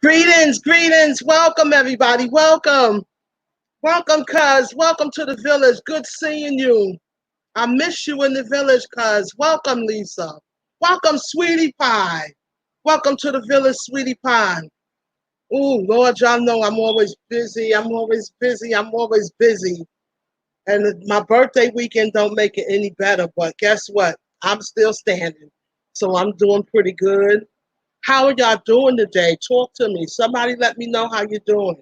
Greetings, greetings. Welcome, everybody. Welcome. Welcome, cuz. Welcome to the village. Good seeing you. I miss you in the village, cuz. Welcome, Lisa. Welcome, Sweetie Pie. Welcome to the village, Sweetie Pie. Ooh, Lord, y'all know I'm always busy. I'm always busy. I'm always busy. And my birthday weekend don't make it any better. But guess what? I'm still standing. So I'm doing pretty good. How are y'all doing today? Talk to me. Somebody let me know how you're doing.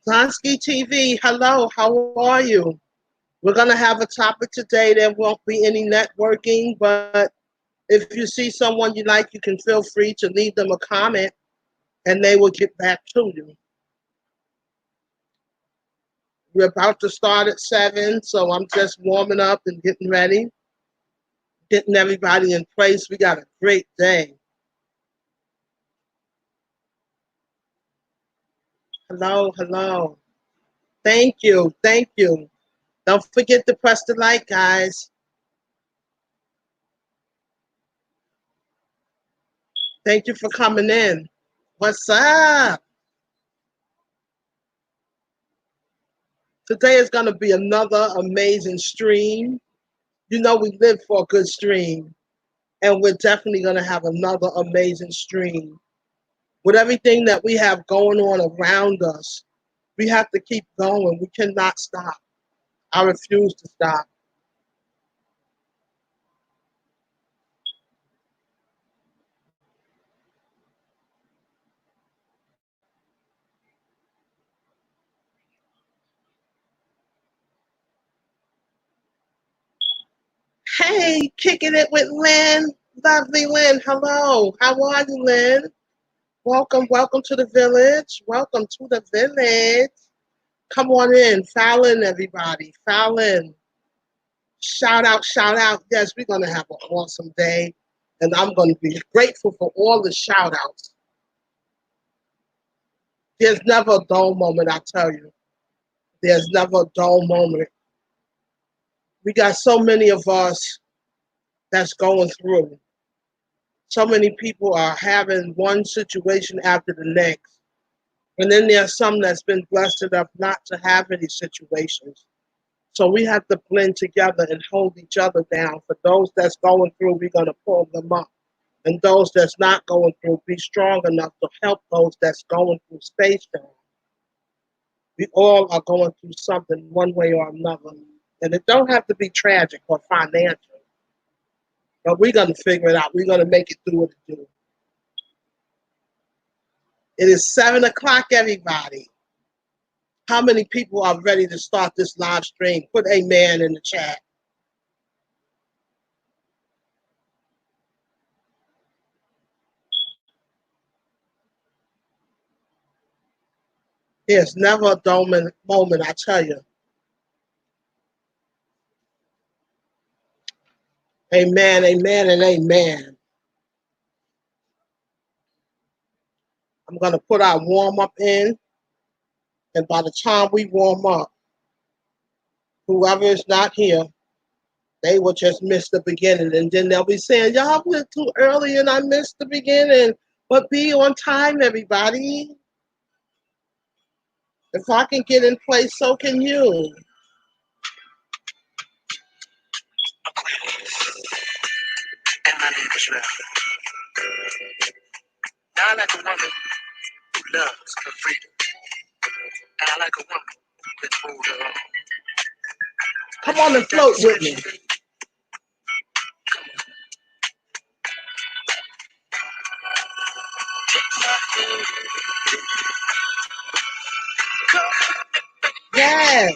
Zonsky TV, hello, how are you? We're going to have a topic today. There won't be any networking, but if you see someone you like, you can feel free to leave them a comment and they will get back to you. We're about to start at 7, so I'm just warming up and getting ready, getting everybody in place. We got a great day. Hello, hello. Thank you, thank you. Don't forget to press the like, guys. Thank you for coming in. What's up? Today is going to be another amazing stream. You know, we live for a good stream, and we're definitely going to have another amazing stream. With everything that we have going on around us, we have to keep going. We cannot stop. I refuse to stop. Hey, kicking it with Lynn. Lovely Lynn. Hello. How are you, Lynn? Welcome, welcome to the village. Welcome to the village. Come on in. Foul in, everybody. Foul in. Shout out, shout out. Yes, we're going to have an awesome day. And I'm going to be grateful for all the shout outs. There's never a dull moment, I tell you. There's never a dull moment. We got so many of us that's going through. So many people are having one situation after the next. And then there's some that's been blessed enough not to have any situations. So we have to blend together and hold each other down. For those that's going through, we're going to pull them up. And those that's not going through, be strong enough to help those that's going through. Stay strong. We all are going through something one way or another. And it don't have to be tragic or financial. But we're going to figure it out. We're going to make it through what it do. It is 7 o'clock, everybody. How many people are ready to start this live stream? Put amen in the chat. There's never a dull moment, I tell you. Amen, amen, and amen. I'm going to put our warm up in. And by the time we warm up, whoever is not here, they will just miss the beginning. And then they'll be saying, y'all went too early and I missed the beginning. But be on time, everybody. If I can get in place, so can you. And my name is Ralph. Now I like a woman who loves her freedom. And I like a woman who can hold her own. Come on and float with me. Yes.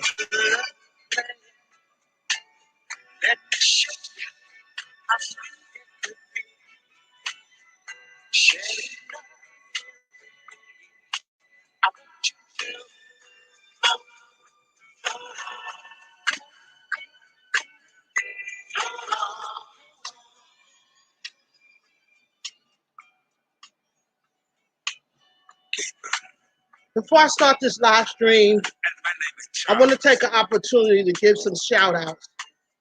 Before I start this live stream, I want to take an opportunity to give some shout outs.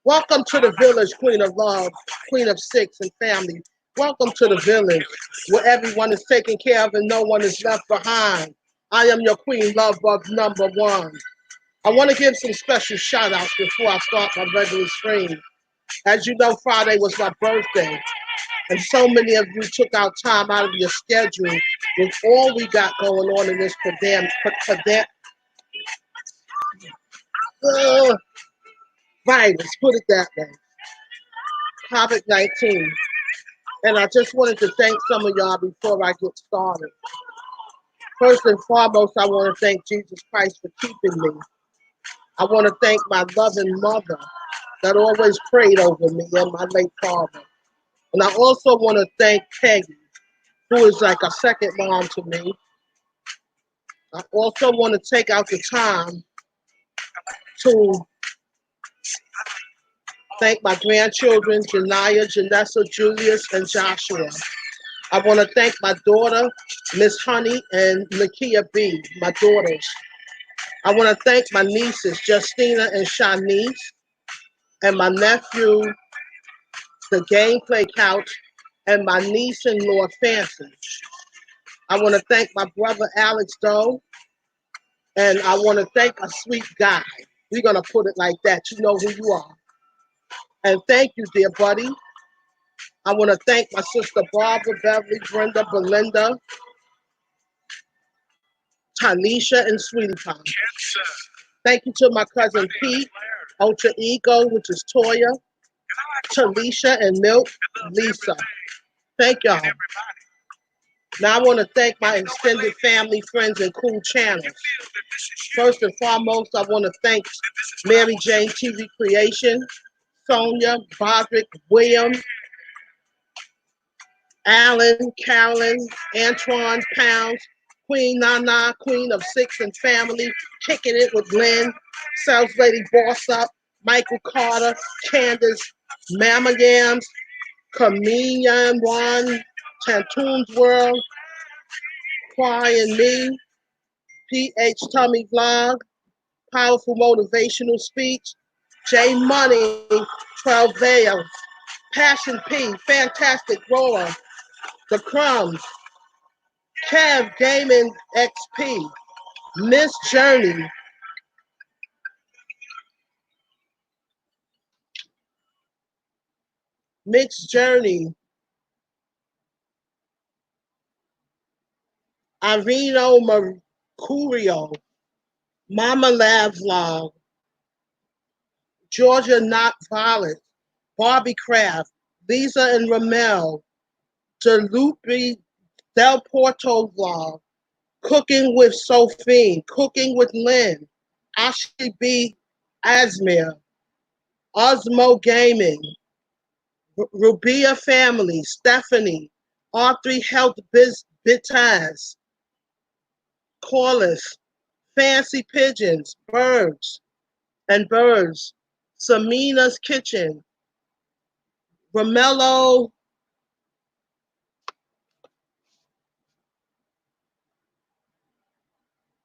Welcome to the village, Queen of Love, Queen of Six and family. Welcome to the village where everyone is taken care of and no one is left behind. I am your Queen Love Bug number one. I want to give some special shout outs before I start my regular stream. As you know, Friday was my birthday, and so many of you took out time out of your schedule with all we got going on in this virus, put it that way, COVID-19. And I just wanted to thank some of y'all before I get started. First and foremost, I want to thank Jesus Christ for keeping me. I want to thank my loving mother that always prayed over me and my late father. And I also want to thank Peggy, who is like a second mom to me. I also want to take out the time to thank my grandchildren, Janiyah, Janessa, Julius, and Joshua. I want to thank my daughter, Miss Honey, and Nakia B, my daughters. I want to thank my nieces, Justina and Shanice, and my nephew, the Gameplay Couch, and my niece-in-law, Fancy. I want to thank my brother, Alex Doe, and I want to thank a sweet guy. We're going to put it like that. You know who you are. And thank you, dear buddy. I want to thank my sister Barbara, Beverly, Brenda, Belinda, Tanisha, and Sweetie Pie. Thank you to my cousin Pete, Ultra Ego, which is Toya, Talisha, and Milk, Lisa. Thank y'all. Now I want to thank my extended family, friends, and cool channels. First and foremost, I want to thank Mary Jane TV Creation, Sonia, Broderick, William, Alan, Carolyn, Antoine, Pounds, Queen Nana, Queen of Six and Family, Kicking It with Lynn, Sales Lady Boss Up, Michael Carter, Candace, Mama Yams, Comedian One, Tantoon's World, Quai and Me, PH Tummy Vlog, Powerful Motivational Speech, J Money, 12 Veils, Passion P, Fantastic Roar, The Crumbs, Kev Gaming XP, Miss Journey, Mixed Journey, Irino Mercurio, Mama Lab Vlog, Georgia Not Violet, Barbie Craft, Lisa and Ramel, Jalupi Del Porto Vlog, Cooking with Sophie, Cooking with Lynn, Ashley B. Asmir, Osmo Gaming, Rubia Family, Stephanie, R3 Health Bitaz, Corliss, Fancy Pigeons, Birds, Samina's Kitchen, Romello,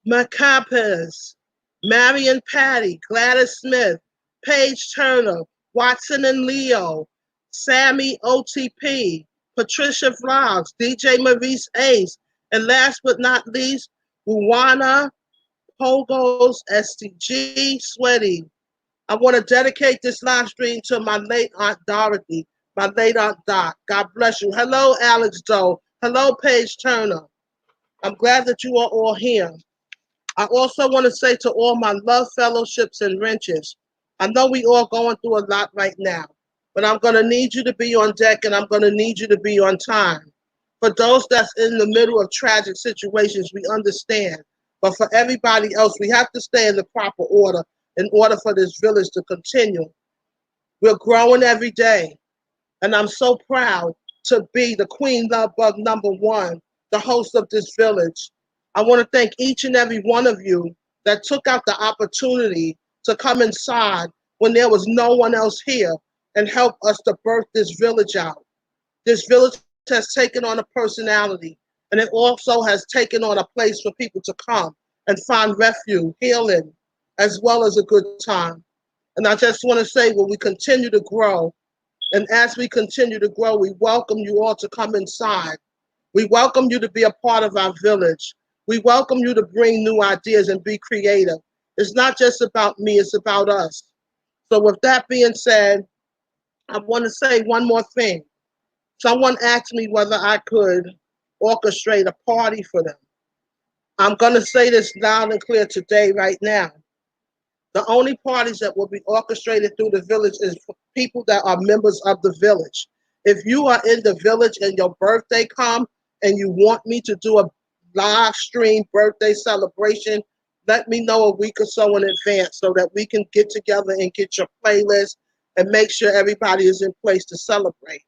Macapes, Marion Patty, Gladys Smith, Paige Turner, Watson and Leo, Sammy OTP, Patricia Vlogs, DJ Maurice Ace, and last but not least, Buwana, Pogos, STG, Sweaty. I want to dedicate this live stream to my late Aunt Dorothy, my late Aunt Doc. God bless you. Hello, Alex Doe. Hello, Paige Turner. I'm glad that you are all here. I also want to say to all my love fellowships and wrenches, I know we all going through a lot right now, but I'm going to need you to be on deck and I'm going to need you to be on time. For those that's in the middle of tragic situations, we understand. But for everybody else, we have to stay in the proper order in order for this village to continue. We're growing every day. And I'm so proud to be the Queen Love Bug number one, the host of this village. I want to thank each and every one of you that took out the opportunity to come inside when there was no one else here and help us to birth this village out. This village has taken on a personality, and it also has taken on a place for people to come and find refuge, healing, as well as a good time. And I just want to say, when we continue to grow, and as we continue to grow, we welcome you all to come inside. We welcome you to be a part of our village. We welcome you to bring new ideas and be creative. It's not just about me, it's about us. So, with that being said, I want to say one more thing. Someone asked me whether I could orchestrate a party for them. I'm going to say this loud and clear today, right now. The only parties that will be orchestrated through the village is for people that are members of the village. If you are in the village and your birthday come and you want me to do a live stream birthday celebration, let me know a week or so in advance so that we can get together and get your playlist and make sure everybody is in place to celebrate.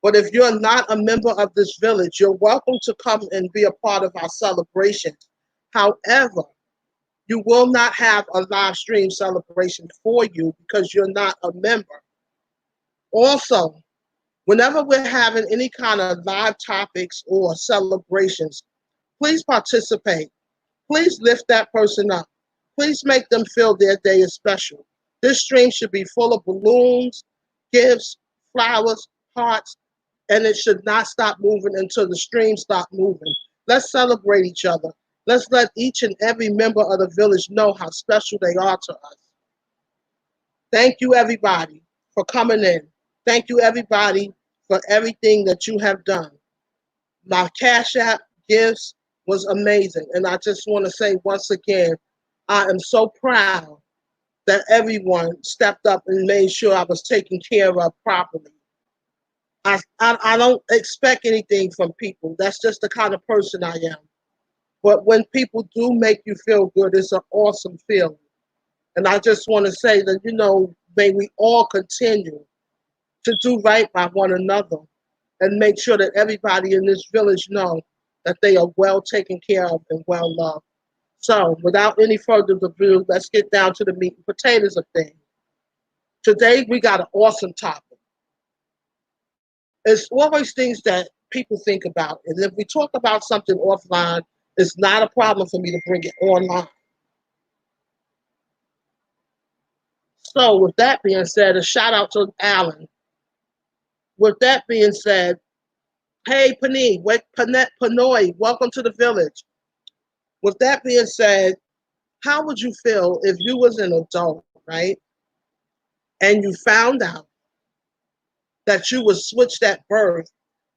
But if you're not a member of this village, you're welcome to come and be a part of our celebrations. However, you will not have a live stream celebration for you because you're not a member. Also, whenever we're having any kind of live topics or celebrations, please participate. Please lift that person up. Please make them feel their day is special. This stream should be full of balloons, gifts, flowers, hearts, and it should not stop moving until the stream stop moving. Let's celebrate each other. Let's let each and every member of the village know how special they are to us. Thank you, everybody, for coming in. Thank you, everybody, for everything that you have done. My Cash App gifts was amazing. And I just want to say once again, I am so proud that everyone stepped up and made sure I was taken care of properly. I don't expect anything from people. That's just the kind of person I am. But when people do make you feel good, it's an awesome feeling. And I just want to say that, may we all continue to do right by one another and make sure that everybody in this village know that they are well taken care of and well loved. So without any further ado, let's get down to the meat and potatoes of things. Today, we got an awesome topic. It's always things that people think about. And if we talk about something offline, it's not a problem for me to bring it online. So with that being said, a shout out to Alan. With that being said, hey Panoy, welcome to the village. With that being said, how would you feel if you was an adult, right? And you found out that you was switched at birth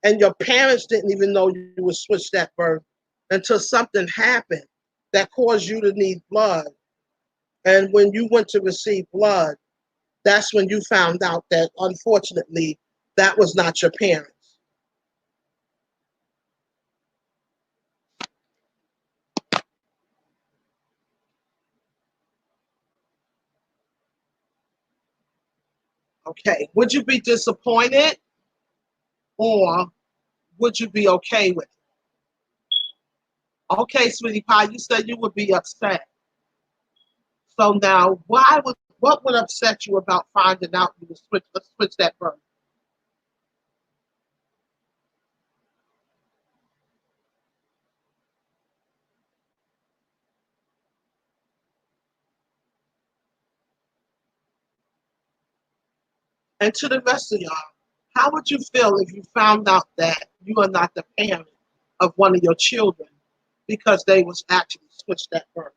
and your parents didn't even know you was switched at birth until something happened that caused you to need blood. And when you went to receive blood, that's when you found out that unfortunately that was not your parents. Okay, would you be disappointed or would you be okay with it? Okay, sweetie pie, you said you would be upset. So now, what would upset you about finding out you would switch that birth? And to the rest of y'all, how would you feel if you found out that you are not the parent of one of your children because they was actually switched at birth?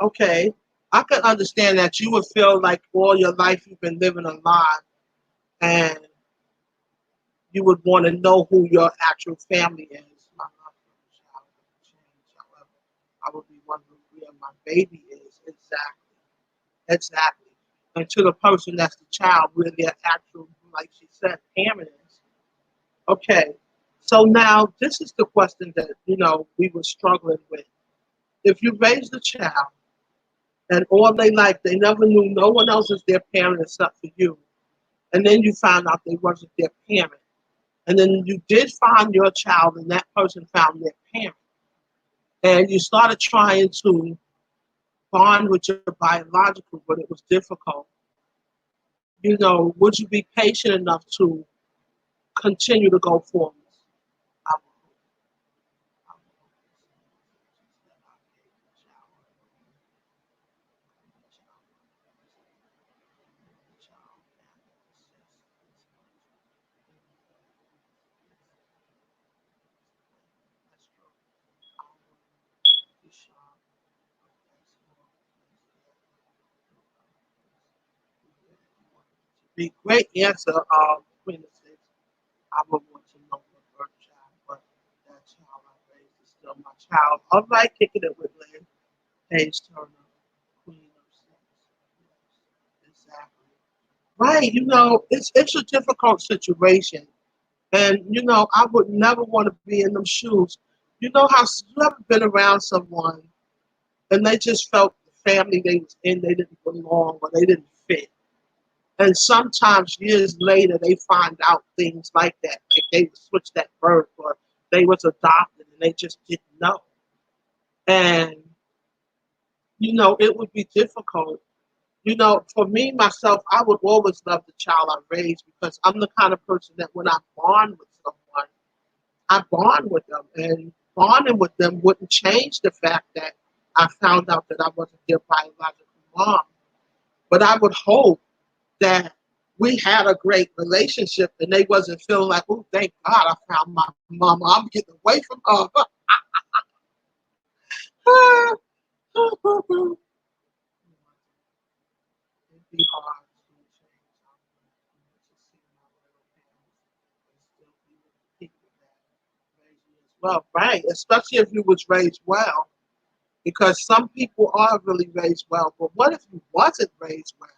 Okay, I can understand that you would feel like all your life you've been living a lie and you would want to know who your actual family is. My husband's child would change, however, I would be wondering where my baby is exactly. Exactly. And to the person that's the child, where their actual, like she said, parent is. Okay. So now this is the question that, we were struggling with. If you raise the child and all they life they never knew no one else is their parent except for you, and then you found out they wasn't their parent, and then you did find your child and that person found their parent, and you started trying to bond with your biological, but it was difficult. Would you be patient enough to continue to go forward? I would hope. I would hope. That I gave the child, the child, the child, that's true. It's be great answer, Queen of Six. I would want to know the birth child, but that child I raised is still my child. All right, kicking it with Lynn. Paige Turner, Queen of Six. Yes, exactly. Right, it's a difficult situation. And I would never want to be in them shoes. You know how you ever been around someone and they just felt the family they was in, they didn't belong or they didn't fit. And sometimes years later they find out things like that, like they was switched at birth or they was adopted and they just didn't know. And it would be difficult. For me myself, I would always love the child I raised because I'm the kind of person that when I bond with someone, I bond with them, and bonding with them wouldn't change the fact that I found out that I wasn't their biological mom. But I would hope that we had a great relationship and they wasn't feeling like, oh, thank God I found my mama. I'm getting away from her. It'd be hard to change to see my little parents and still be with the people that raised me as well. Right, especially if you was raised well. Because some people are really raised well, but what if you wasn't raised well?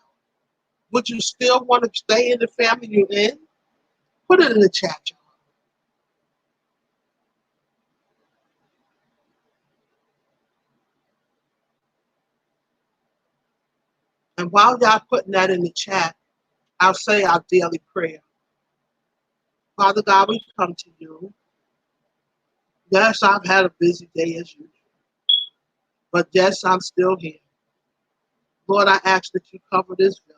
Would you still want to stay in the family you're in? Put it in the chat, y'all. And while y'all putting that in the chat, I'll say our daily prayer. Father God, we come to you. Yes, I've had a busy day as usual, but yes, I'm still here. Lord, I ask that you cover this village.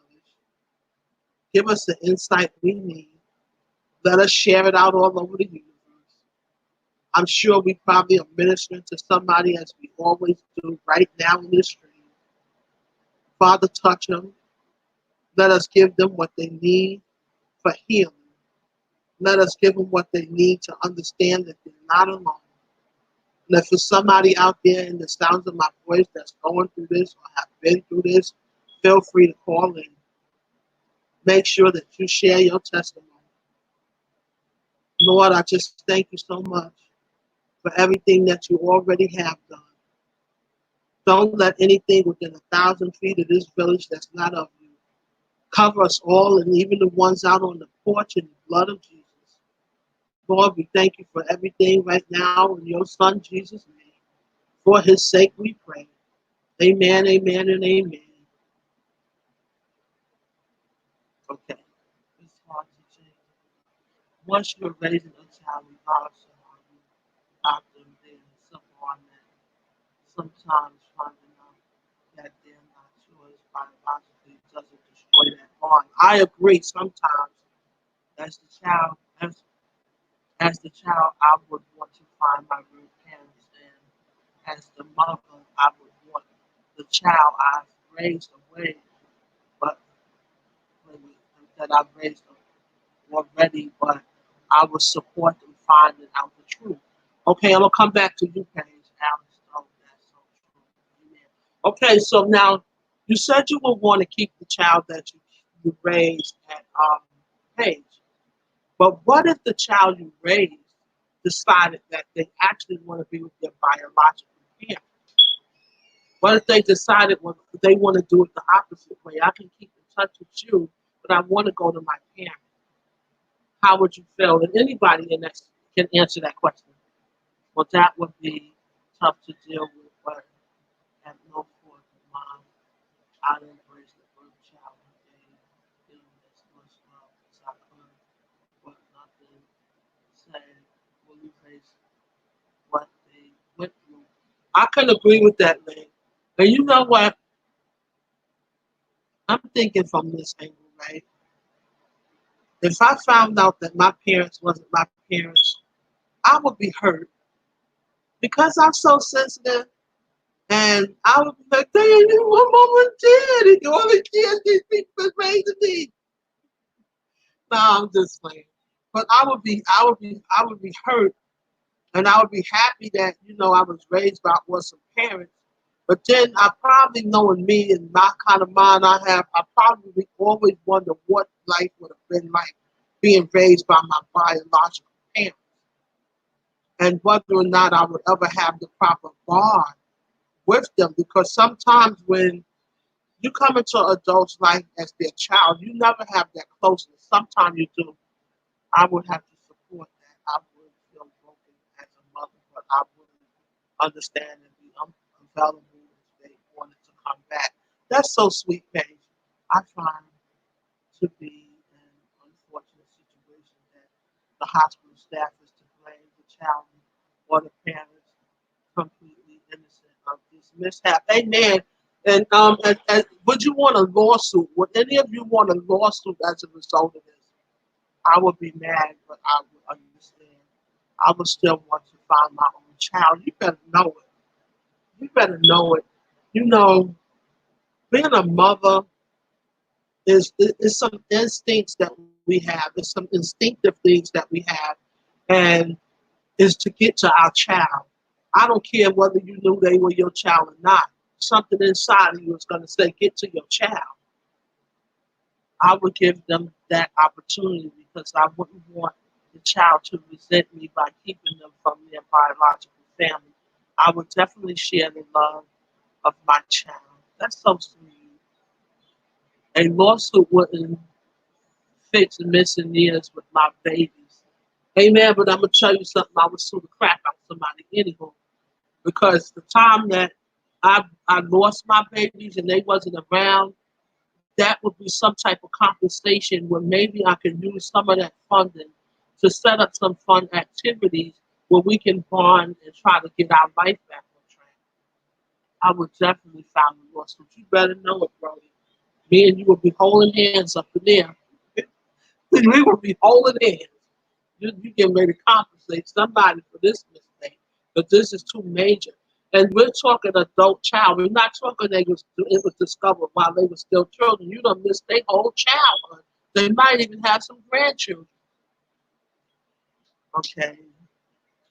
Give us the insight we need. Let us share it out all over the universe. I'm sure we probably are ministering to somebody as we always do right now in this stream. Father, touch them. Let us give them what they need for healing. Let us give them what they need to understand that they're not alone. And if there's somebody out there in the sounds of my voice that's going through this or have been through this, feel free to call in. Make sure that you share your testimony. Lord, I just thank you so much for everything that you already have done. Don't let anything within 1,000 feet of this village that's not of you cover us all, and even the ones out on the porch, in the blood of Jesus. Lord, we thank you for everything right now in your Son Jesus' name. For his sake we pray. Amen, amen, and amen. Okay. It's hard to change. Once you're raising a child, regardless of how you adopt them, there's simple on that. Sometimes finding out that they're not yours biologically doesn't destroy that bond. I agree sometimes as the child, as the child, I would want to find my real parents, and as the mother, I would want the child I've raised away, but that I've raised already, but I would support them finding out the truth. Okay, I'm gonna come back to you, Paige. Alice, oh, that's so true. Amen. Okay, so now you said you would want to keep the child that you raised at page. But what if the child you raised decided that they actually want to be with their biological parent? What if they decided they want to do it the opposite way? I can keep in touch with you, but I want to go to my parent. How would you feel? And anybody in that can answer that question. Well, that would be tough to deal with, but at no point in mind I'd embrace the birth child and give them as much love as I could, but nothing saying fully face what they went through. I can agree with that, man. And you know what? I'm thinking from this angle, right? If I found out that my parents wasn't my parents, I would be hurt because I'm so sensitive. And I would be like, dang, you my mom and daddy. The only kids these people raising me. No, I'm just playing. But I would be hurt, and I would be happy that I was raised by some parents. But then I probably, knowing me and my kind of mind I have, I probably always wonder what life would have been like being raised by my biological parents, and whether or not I would ever have the proper bond with them. Because sometimes when you come into adults' life as their child, you never have that closeness. Sometimes you do. I would have to support that. I would feel broken as a mother, but I wouldn't understand and be available if they wanted to come back. That's so sweet, Paige. I find to be an unfortunate situation that the hospital staff is to blame the child or the parents completely innocent of this mishap. Amen. And would you want a lawsuit? Would any of you want a lawsuit as a result of this? I would be mad, but I would understand. I would still want to find my own child. You better know it. You better know it. You know, being a mother is some instincts that we have. It's some instinctive things that we have, and is to get to our child. I don't care whether you knew they were your child or not. Something inside of you is going to say, get to your child. I would give them that opportunity because I wouldn't want the child to resent me by keeping them from their biological family. I would definitely share the love of my child. That's so sweet. A lawsuit wouldn't fix missing years with my babies. Amen. But I'm gonna tell you something. I would sue the crap out of somebody anyhow because the time that I lost my babies and they wasn't around, that would be some type of compensation where maybe I can use some of that funding to set up some fun activities where we can bond and try to get our life back on track. I would definitely file a lawsuit. You better know it, Brody. Me and you will be holding hands up in there. We will be holding hands. You getting ready to compensate somebody for this mistake, but this is too major. And we're talking adult child. We're not talking it was discovered while they were still children. You don't miss their whole childhood. They might even have some grandchildren. Okay,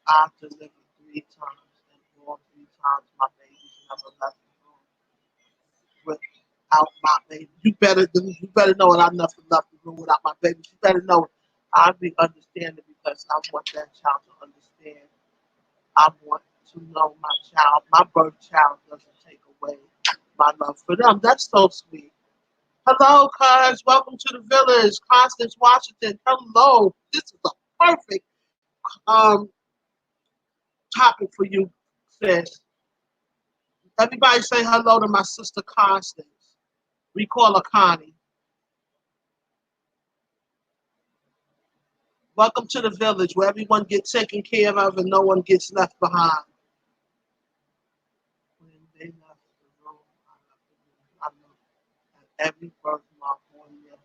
I've delivered 3 times, and all 3 times my babies never left the room without my baby. You better know it. I never left the room without my babies. You better know it. I'll be understanding because I want that child to understand. I want to know my child. My birth child doesn't take away my love for them. That's so sweet. Hello, cuz. Welcome to the village. Constance Washington. Hello. This is a perfect um, topic for you, sis. Everybody say hello to my sister Constance. We call her Connie. Welcome to the village where everyone gets taken care of and no one gets left behind. When they left the room, I left the room. I looked at every birthmark on them,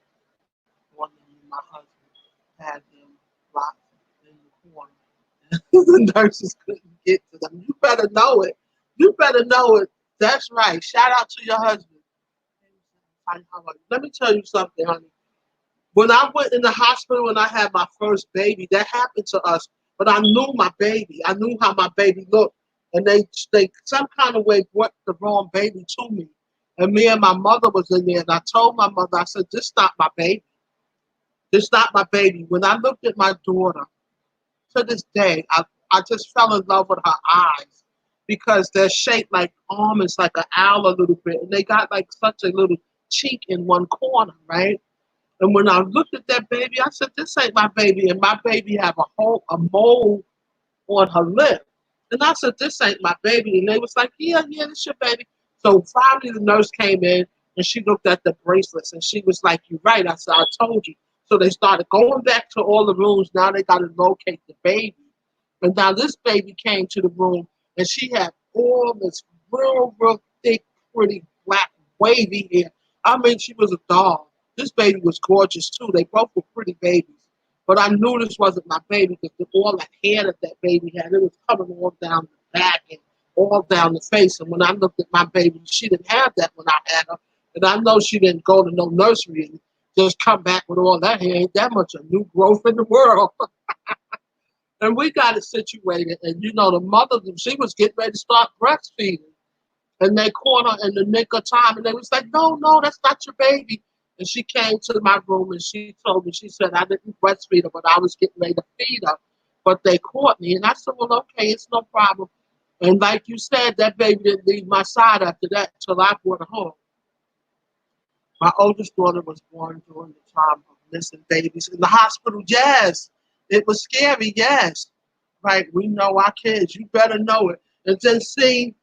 and my husband had them locked in the corner. The nurses couldn't get to them. You better know it. You better know it. That's right. Shout out to your husband. Let me tell you something, honey. When I went in the hospital when I had my first baby, that happened to us. But I knew my baby. I knew how my baby looked. And they some kind of way brought the wrong baby to me. And me and my mother was in there. And I told my mother, I said, this is not my baby. It's not my baby. When I looked at my daughter, to this day, I just fell in love with her eyes because they're shaped like almonds, like an owl a little bit, and they got like such a little cheek in one corner, right? And when I looked at that baby, I said, "This ain't my baby," and my baby have a mole on her lip. And I said, "This ain't my baby." And they was like, "Yeah, yeah, this your baby." So finally the nurse came in and she looked at the bracelets and she was like, "You're right." I said, "I told you." So they started going back to all the rooms. Now they got to locate the baby. And now this baby came to the room and she had all this real thick, pretty black wavy hair. I mean, she was a doll. This baby was gorgeous too. They both were pretty babies. But I knew this wasn't my baby because all the hair that that baby had, it was coming all down the back and all down the face. And when I looked at my baby, she didn't have that when I had her. And I know she didn't go to no nursery and just come back with all that hair. Ain't that much a new growth in the world. And we got it situated. And you know, the mother, she was getting ready to start breastfeeding. And they caught her in the nick of time. And they was like, "No, no, that's not your baby." And she came to my room and she told me, she said, "I didn't breastfeed her, but I was getting ready to feed her. But they caught me." And I said, "Well, okay, it's no problem." And like you said, that baby didn't leave my side after that till I brought her home. My oldest daughter was born during the time of missing babies in the hospital. Yes, it was scary. Yes, right. We know our kids. You better know it. And then see,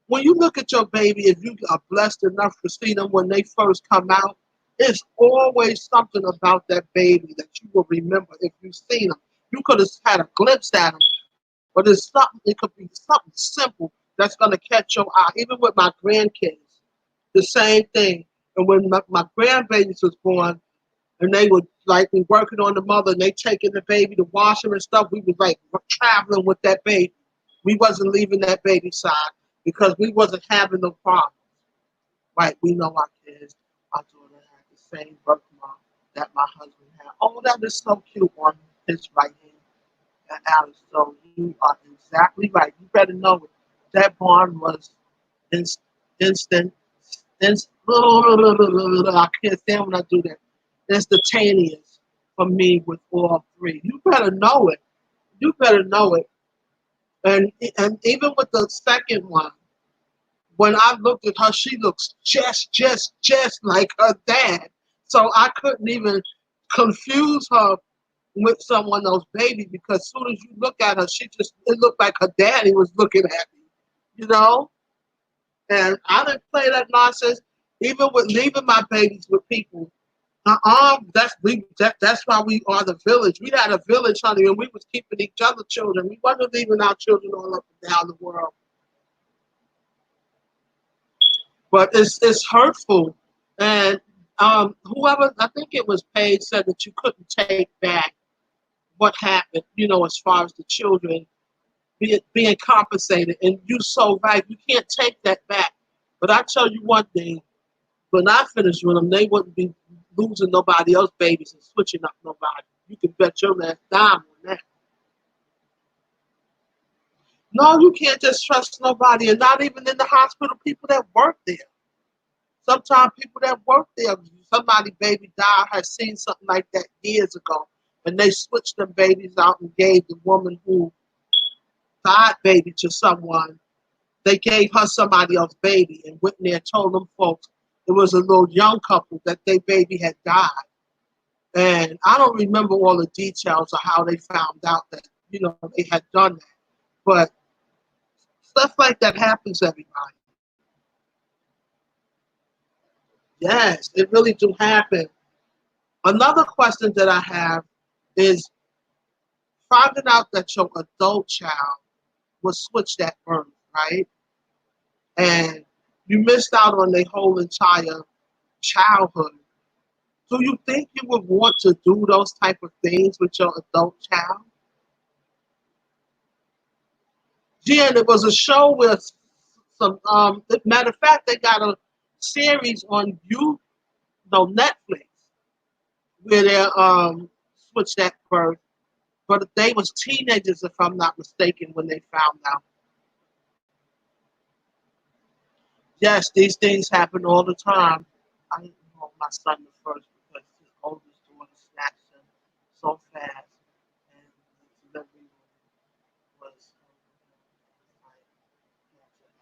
when you look at your baby, if you are blessed enough to see them when they first come out, it's always something about that baby that you will remember if you've seen them. You could have had a glimpse at them, but it's something. It could be something simple that's gonna catch your eye. Even with my grandkids, the same thing. And when my grandbabies was born, and they would like be working on the mother, and they taking the baby to wash her and stuff, we was like traveling with that baby. We wasn't leaving that baby side because we wasn't having no problems. Right? We know our kids. Our daughter had the same birthmark that my husband had. Oh, that is so cute on his right hand. And Alice, so you are exactly right. You better know it. That barn was instant, instant, I can't stand when I do that. Instantaneous for me with all three. You better know it. You better know it. And even with the second one, when I looked at her, she looks just like her dad. So I couldn't even confuse her with someone else's baby because as soon as you look at her, it looked like her daddy was looking at me, you know? And I didn't play that nonsense, even with leaving my babies with people. That's why we are the village. We had a village, honey, and we was keeping each other children. We wasn't leaving our children all up and down the world. But it's hurtful. And whoever, I think it was Paige, said that you couldn't take back what happened, as far as the children being compensated. And you so right, you can't take that back. But I tell you one thing, when I finish with them, they wouldn't be losing nobody else's babies and switching up nobody. You can bet your last dime on that. No, you can't just trust nobody, and not even in the hospital, people that work there. Sometimes people that work there, somebody baby died, has seen something like that years ago, and they switched them babies out and gave the woman who died baby to someone. They gave her somebody else's baby and went in there and told them folks it was a little young couple that their baby had died. And I don't remember all the details of how they found out that, they had done that. But stuff like that happens, everybody. Yes, it really do happen. Another question that I have is finding out that your adult child was switched at birth, right? And you missed out on their whole entire childhood. Do you think you would want to do those type of things with your adult child? Yeah, and it was a show with some. Matter of fact, they got a series on Netflix, where they switched at birth. But they was teenagers, if I'm not mistaken, when they found out. Yes, these things happen all the time. I didn't know my son the first because his oldest daughter snatched so fast, and the delivery was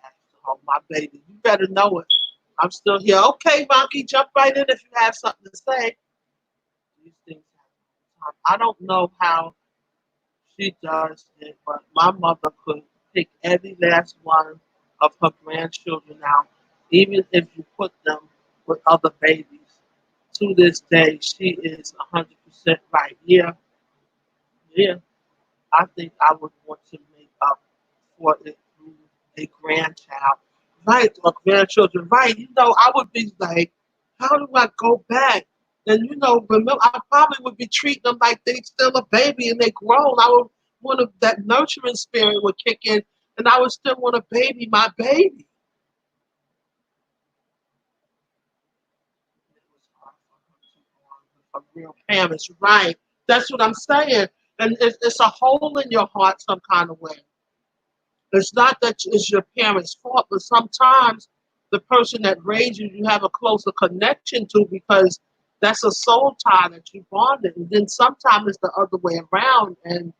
like, oh, my baby, you better know it. I'm still here. Okay, Monkey, jump right in if you have something to say. These things happen. I don't know how she does it, but my mother could pick every last one of her grandchildren out, even if you put them with other babies. To this day, she is 100% right. Yeah, yeah. I think I would want to make up for it through a grandchild. Right, or grandchildren, right. I would be like, how do I go back? And remember, I probably would be treating them like they still a baby and they grown. I would want that nurturing spirit would kick in, and I would still want to baby my baby. It was hard for her to go on with her real parents, right? That's what I'm saying. And it's a hole in your heart some kind of way. It's not that it's your parents' fault, but sometimes the person that raised you, you have a closer connection to because that's a soul tie that you bonded. And then sometimes it's the other way around, and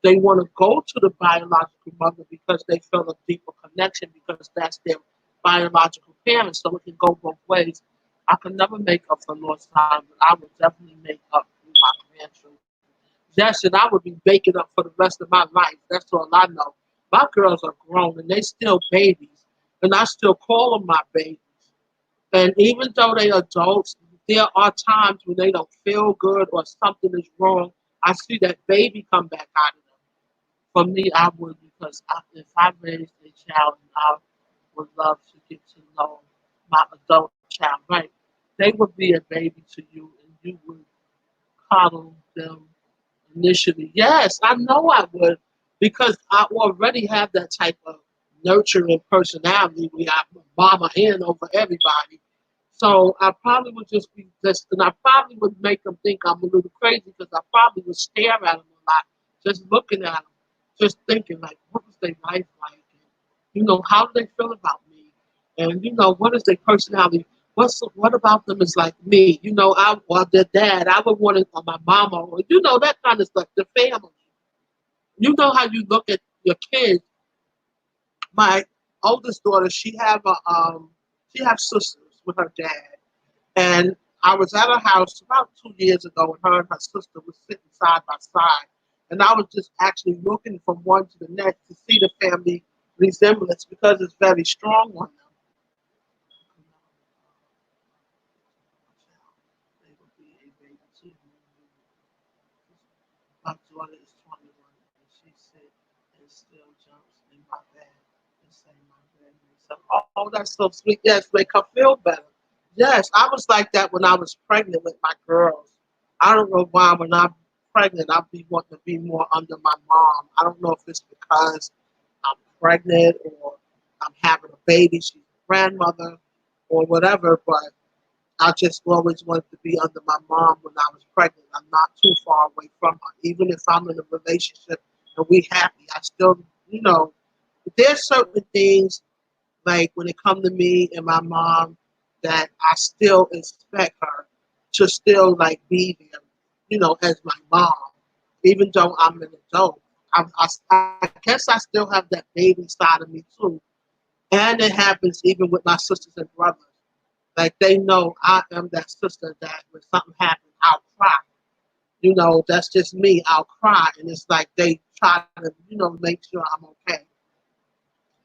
they want to go to the biological mother because they feel a deeper connection because that's their biological parents. So it can go both ways. I can never make up for lost time, but I would definitely make up for my grandchildren. Yes, and I would be baking up for the rest of my life. That's all I know. My girls are grown and they still babies, and I still call them my babies. And even though they adults, there are times when they don't feel good or something is wrong. I see that baby come back out of them. For me, I would because if I raised a child, I would love to get to know my adult child. Right? They would be a baby to you, and you would coddle them initially. Yes, I know I would because I already have that type of nurturing personality where I mama in over everybody. So I probably would just be this, and I probably would make them think I'm a little crazy because I probably would stare at them a lot, just looking at them, just thinking like, what was their life like? And, how do they feel about me? And what is their personality? What about them is like me? I or their dad. I would want it on my mama, or that kind of stuff. The family. You know how you look at your kids. My oldest daughter, she has sisters with her dad, and I was at her house about 2 years ago, and her sister was sitting side by side, and I was just actually looking from one to the next to see the family resemblance because it's very strong on them. They would be a baby too. My daughter is 21 and she sits and still jumps in my bed and say my bed makes her. Oh, that's so sweet. Yes, make her feel better. Yes, I was like that when I was pregnant with my girls. I don't know why when I'm pregnant I'll be wanting to be more under my mom. I don't know if it's because I'm pregnant or I'm having a baby, she's a grandmother or whatever, but I just always wanted to be under my mom when I was pregnant. I'm not too far away from her. Even if I'm in a relationship and we happy, I still, there's certain things like when it comes to me and my mom that I still expect her to still like be there, as my mom, even though I'm an adult. I guess I still have that baby side of me too. And it happens even with my sisters and brothers. Like they know I am that sister that when something happens, I'll cry. That's just me. I'll cry, and it's like they try to, make sure I'm okay.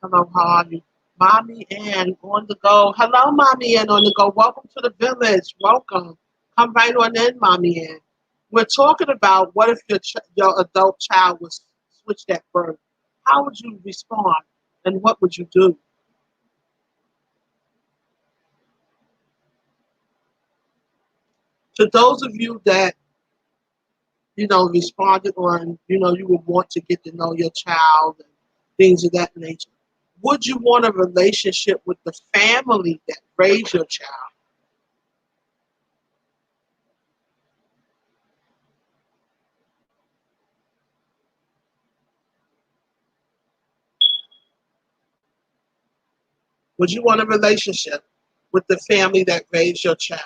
Hello, how are you? Mommy Ann on the go. Hello, Mommy Ann on the go. Welcome to the village. Welcome. Come right on in, Mommy Ann. We're talking about what if your adult child was switched at birth? How would you respond, and what would you do? To those of you that responded on, you would want to get to know your child and things of that nature. Would you want a relationship with the family that raised your child? Would you want a relationship with the family that raised your child?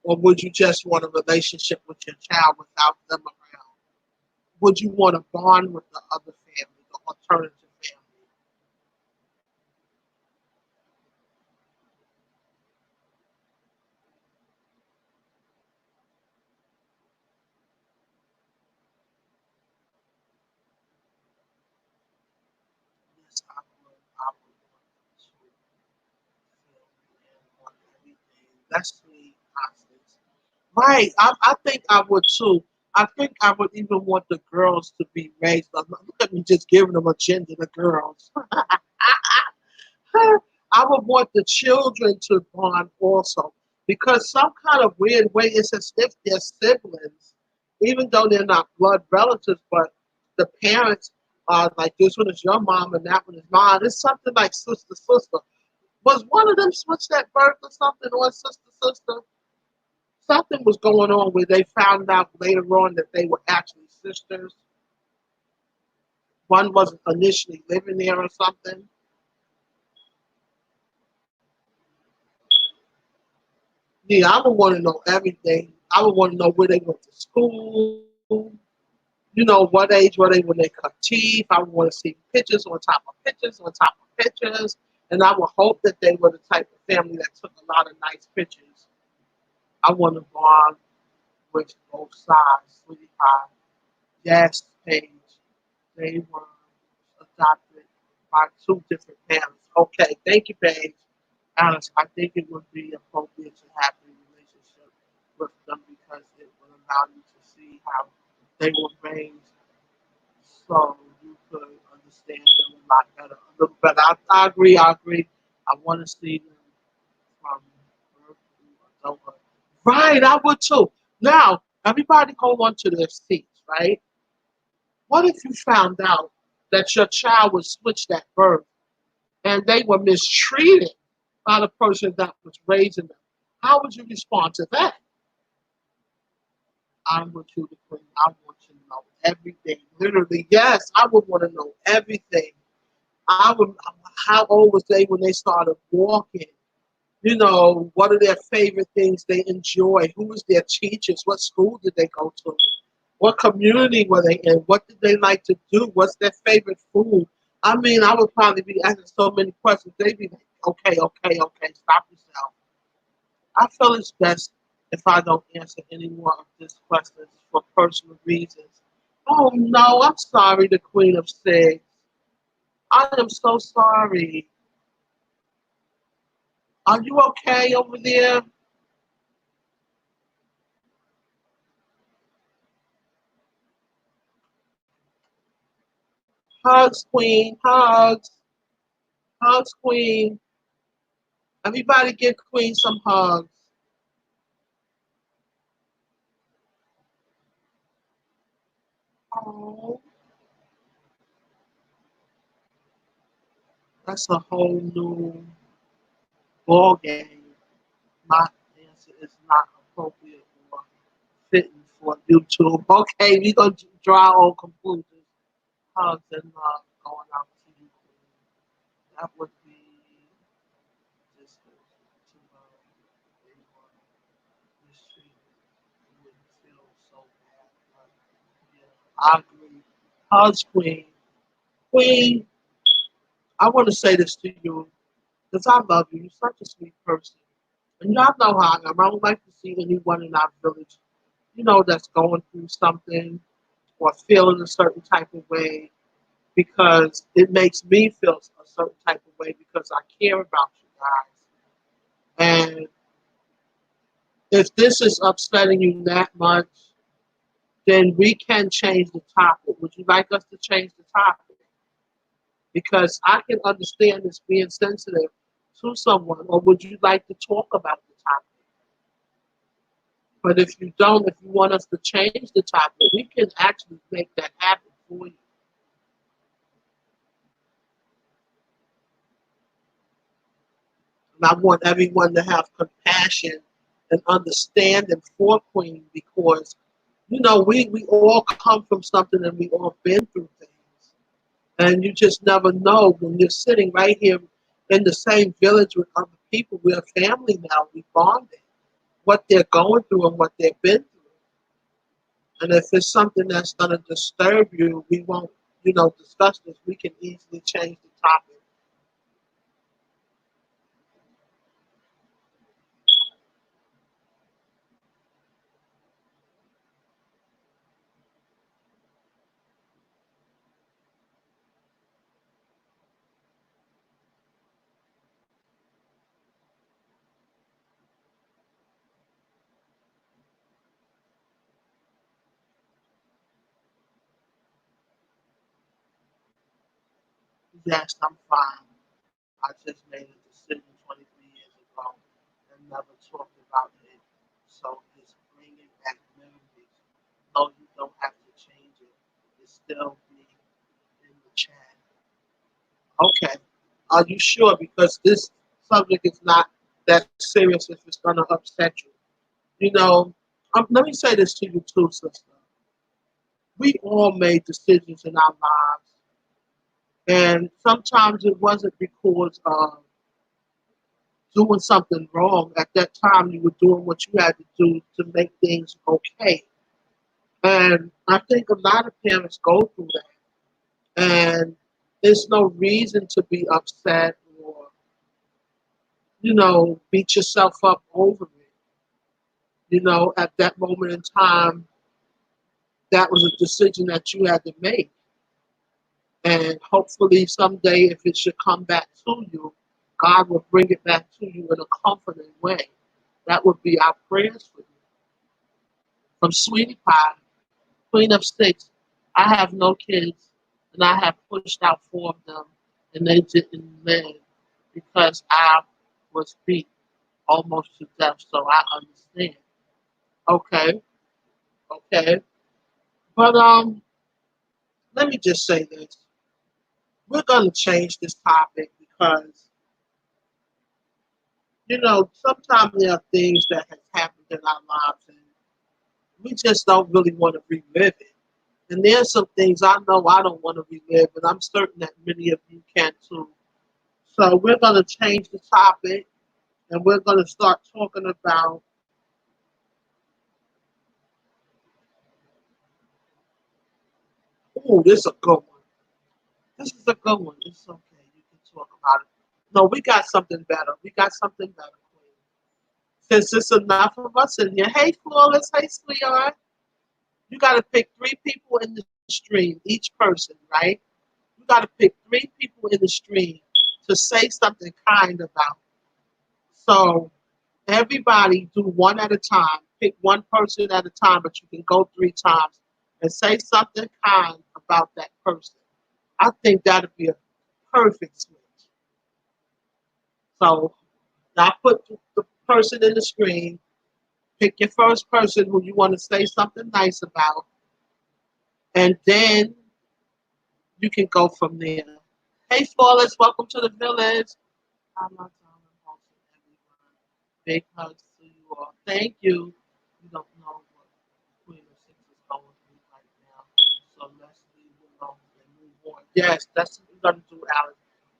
Or would you just want a relationship with your child without them around? Would you want to bond with the other family, the alternative family? Yes, I would want to feel on everything. That's sweet, Constance. Right. I think I would too. I think I would even want the girls to be raised. Look at me just giving them a gender, the girls. I would want the children to bond also because some kind of weird way it's as if they're siblings, even though they're not blood relatives, but the parents are like this one is your mom and that one is mine. It's something like sister, sister. Was one of them switched at birth or something, or sister, sister? Something was going on where they found out later on that they were actually sisters. One wasn't initially living there or something. Yeah, I would want to know everything. I would want to know where they went to school. You know, what age were they when they cut teeth. I would want to see pictures on top of pictures on top of pictures. And I would hope that they were the type of family that took a lot of nice pictures. I want to bond with both sides, sweetie pie. Yes, Paige. They were adopted by two different parents. Okay, thank you, Paige. Alice, I think it would be appropriate to have a relationship with them because it will allow you to see how they were raised so you could understand them a lot better. But I agree, I agree. I want to see them from birth to adulthood. Right, I would too. Now, everybody hold on to their seats, right? What if you found out that your child was switched at birth and they were mistreated by the person that was raising them? How would you respond to that? I would you to queen. I want you to know everything. Literally, yes, I would want to know everything. I would. How old was they when they started walking? You know, what are their favorite things they enjoy? Who was their teachers? What school did they go to? What community were they in? What did they like to do? What's their favorite food? I mean, I would probably be asking so many questions. They'd be like, okay, okay, okay, stop yourself. I feel it's best if I don't answer any more of these questions for personal reasons. Oh no, I'm sorry, the Queen of Six. I am so sorry. Are you okay over there? Hugs, Queen, hugs, hugs, Queen. Everybody give Queen some hugs. Oh, that's a whole new ball game. My answer is not appropriate or fitting for YouTube. Okay, we're gonna draw our own conclusions. Hugs and love going out to you, Queen. That would be just to they were mistreated. You would feel so bad. But yeah, I agree. Hugs, Queen. Queen, I want to say this to you because I love you. You're such a sweet person. And y'all know how I am. I don't like to see anyone in our village, you know, that's going through something or feeling a certain type of way because it makes me feel a certain type of way because I care about you guys. And if this is upsetting you that much, then we can change the topic. Would you like us to change the topic? Because I can understand this being sensitive to someone, or would you like to talk about the topic? But if you don't, if you want us to change the topic, we can actually make that happen for you. And I want everyone to have compassion and understanding for Queen because, you know, we all come from something and we all been through things. And you just never know when you're sitting right here in the same village with other people. We're a family now. We bonded. what they're going through and what they've been through. And if it's something that's going to disturb you, we won't, discuss this. We can easily change the topic. Yes, I'm fine. I just made a decision 23 years ago and never talked about it. So it's bringing back memories. No, you don't have to change it. It's still be in the chat. Okay. Are you sure? Because this subject is not that serious if it's going to upset you. Let me say this to you too, sister. We all made decisions in our lives, and sometimes it wasn't because of doing something wrong. At that time, you were doing what you had to do to make things okay. And I think a lot of parents go through that, and there's no reason to be upset or beat yourself up over it. At that moment in time, that was a decision that you had to make. And hopefully someday, if it should come back to you, God will bring it back to you in a comforting way. That would be our prayers for you. From Sweetie Pie, Queen of Six, I have no kids, and I have pushed out 4 of them, and they didn't live because I was beat almost to death, so I understand. Okay, okay. But let me just say this. We're gonna change this topic because sometimes there are things that have happened in our lives and we just don't really want to relive it. And there's some things I know I don't want to relive, and I'm certain that many of you can too. So we're gonna change the topic and we're gonna start talking about, oh, this is a good one. This is a good one. It's okay. You can talk about it. No, we got something better. We got something better, Queen. Since it's enough of us in here. Hey, Flawless. Hey, sweetheart. You got to pick 3 people in the stream, each person, right? You got to pick 3 people in the stream to say something kind about. So everybody do one at a time. Pick one person at a time, but you can go 3 times and say something kind about that person. I think that'd be a perfect switch. So now put the person in the screen. Pick your first person who you want to say something nice about, and then you can go from there. Hey, Flawless, welcome to the village. I'm not telling everyone. Big hugs to you all. Thank you. You don't know what Queen of Six is going through right now. So let's leave it alone and move on. Yes, that's what we're going to do, Alex.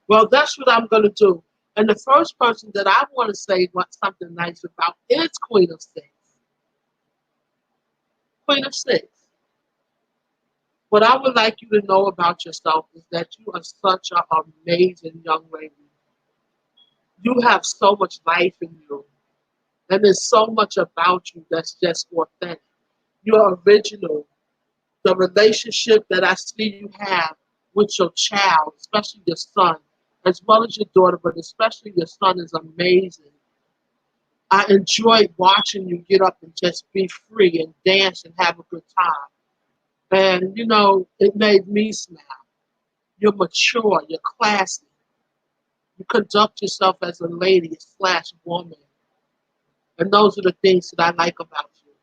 Well, that's what I'm going to do. And the first person that I want to say what something nice about is Queen of Six. Queen of Six. What I would like you to know about yourself is that you are such an amazing young lady. You have so much life in you, and there's so much about you that's just authentic. You're original. The relationship that I see you have with your child, especially your son, as well as your daughter, but especially your son, is amazing. I enjoy watching you get up and just be free and dance and have a good time. And, it made me smile. You're mature, you're classy. You conduct yourself as a lady slash woman. And those are the things that I like about you.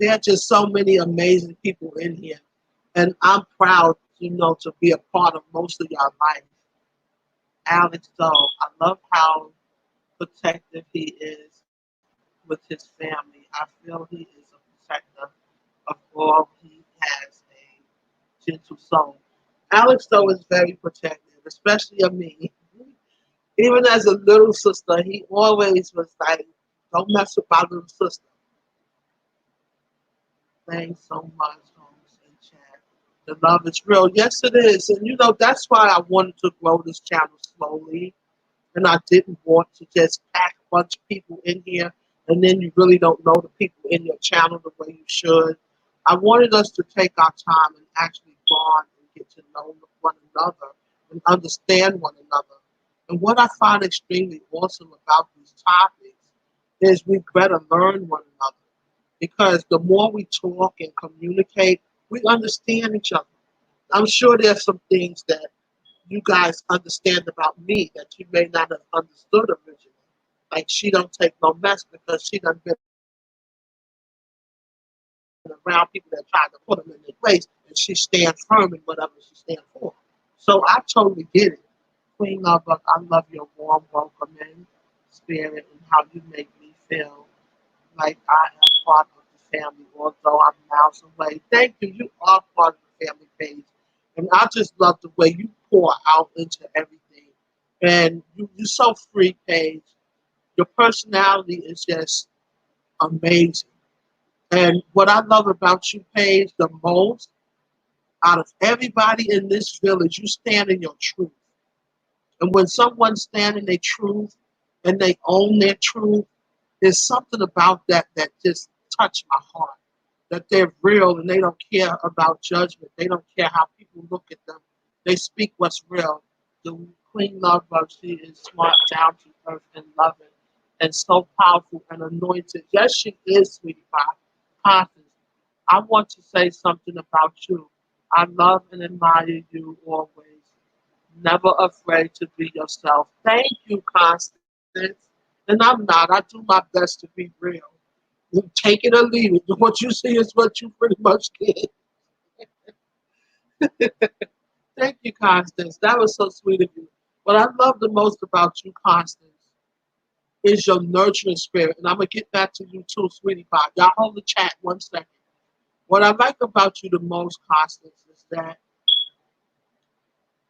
There are just so many amazing people in here. And I'm proud, to be a part of most of your life. Alex, though, I love how protective he is with his family. I feel he is a protector of all. He has a gentle soul. Alex, though, is very protective, especially of me. Even as a little sister, he always was like, don't mess with my little sister. Thanks so much, Holmes and chat. The love is real. Yes, it is. And that's why I wanted to grow this channel slowly. And I didn't want to just pack a bunch of people in here and then you really don't know the people in your channel the way you should. I wanted us to take our time and actually bond and get to know one another and understand one another. And what I find extremely awesome about these topics is we better learn one another because the more we talk and communicate, we understand each other. I'm sure there's some things that you guys understand about me that you may not have understood originally. Like she don't take no mess because she done been around people that try to put them in their place and she stands firm in whatever she stands for. So I totally get it. Queen Love, I love your warm welcome in spirit and how you make me feel like I am part of the family, although I'm miles away. Thank you. You are part of the family page. And I just love the way you pour out into everything. And you're so free, Paige. Your personality is just amazing. And what I love about you, Paige, the most, out of everybody in this village, you stand in your truth. And when someone's standing their truth and they own their truth, there's something about that that just touched my heart. That they're real and they don't care about judgment. They don't care how people look at them. They speak what's real. The Queen Love Bug, she is smart, down to earth, and loving, and so powerful and anointed. Yes, she is, sweetie pie. Constance, I want to say something about you. I love and admire you always. Never afraid to be yourself. Thank you, Constance. And I'm not. I do my best to be real. You take it or leave it. What you see is what you pretty much get. Thank you, Constance. That was so sweet of you. What I love the most about you, Constance, is your nurturing spirit. And I'm going to get back to you too, sweetie pie. Y'all hold the chat 1 second. What I like about you the most, Constance, is that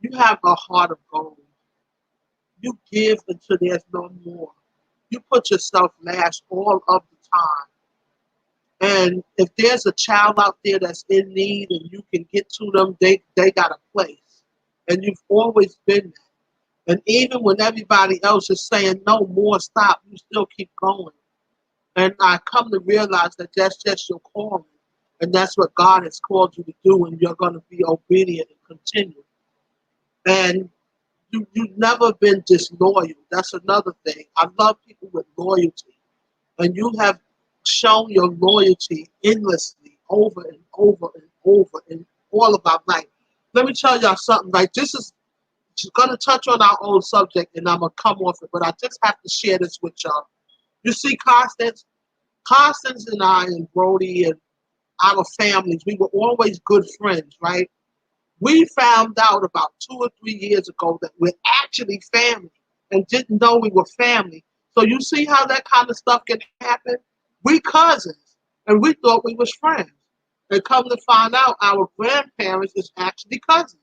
you have a heart of gold. You give until there's no more. You put yourself last all of the time. And if there's a child out there that's in need and you can get to them, they got a place. And you've always been that. And even when everybody else is saying no more, stop, you still keep going. And I come to realize that that's just your calling. And that's what God has called you to do, and you're going to be obedient and continue. And you've never been disloyal. That's another thing. I love people with loyalty. And you have shown your loyalty endlessly over and over and over in all of our life. Let me tell y'all something. Like this is going to touch on our own subject, and I'm gonna come off it. But I just have to share this with y'all. You see, Constance and I and Brody and our families, we were always good friends, right? We found out about 2 or 3 years ago that we're actually family and didn't know we were family. So you see how that kind of stuff can happen? We cousins and we thought we was friends. And come to find out our grandparents is actually cousins.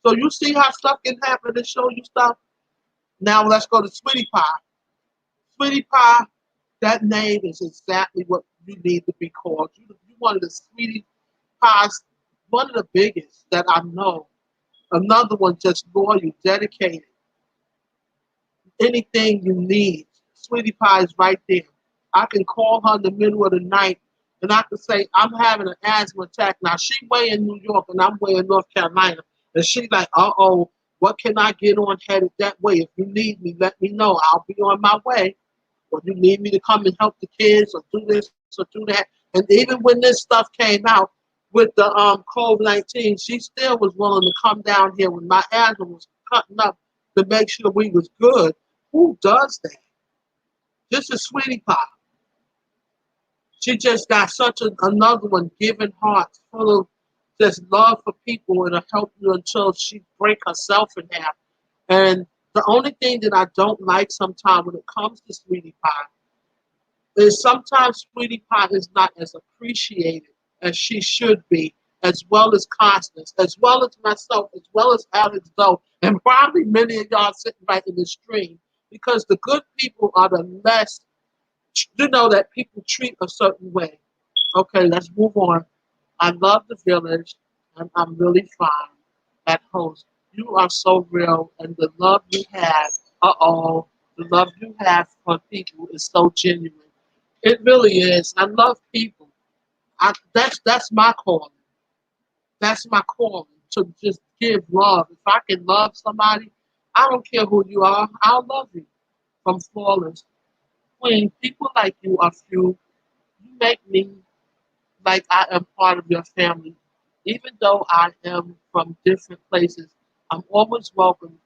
So you see how stuff can happen to show you stuff? Now let's go to Sweetie Pie. Sweetie Pie, that name is exactly what you need to be called. You one of the Sweetie Pies, one of the biggest that I know. Another one just loyal, dedicated. Anything you need, Sweetie Pie is right there. I can call her in the middle of the night and I can say, I'm having an asthma attack. Now she way in New York and I'm way in North Carolina. And she's like, uh-oh, what can I get on headed that way? If you need me, let me know. I'll be on my way. Or you need me to come and help the kids or do this or do that. And even when this stuff came out with the COVID-19, she still was willing to come down here when my asthma was cutting up to make sure we was good. Who does that? This is Sweetie Pie. She just got such another one, giving heart, full of just love for people and to help you until she break herself in half. And the only thing that I don't like sometimes when it comes to Sweetie Pie is sometimes Sweetie Pie is not as appreciated as she should be, as well as Constance, as well as myself, as well as Alex Doe, and probably many of y'all sitting right in the stream, because the good people are the less, that people treat a certain way. Okay, let's move on. I love the village, and I'm really fine at host. You are so real, and the love you have, the love you have for people is so genuine. It really is. I love people. That's my calling. That's my calling to just give love. If I can love somebody, I don't care who you are. I'll love you from flawless. When people like you are few, you make me like I am part of your family. Even though I am from different places, I'm always welcome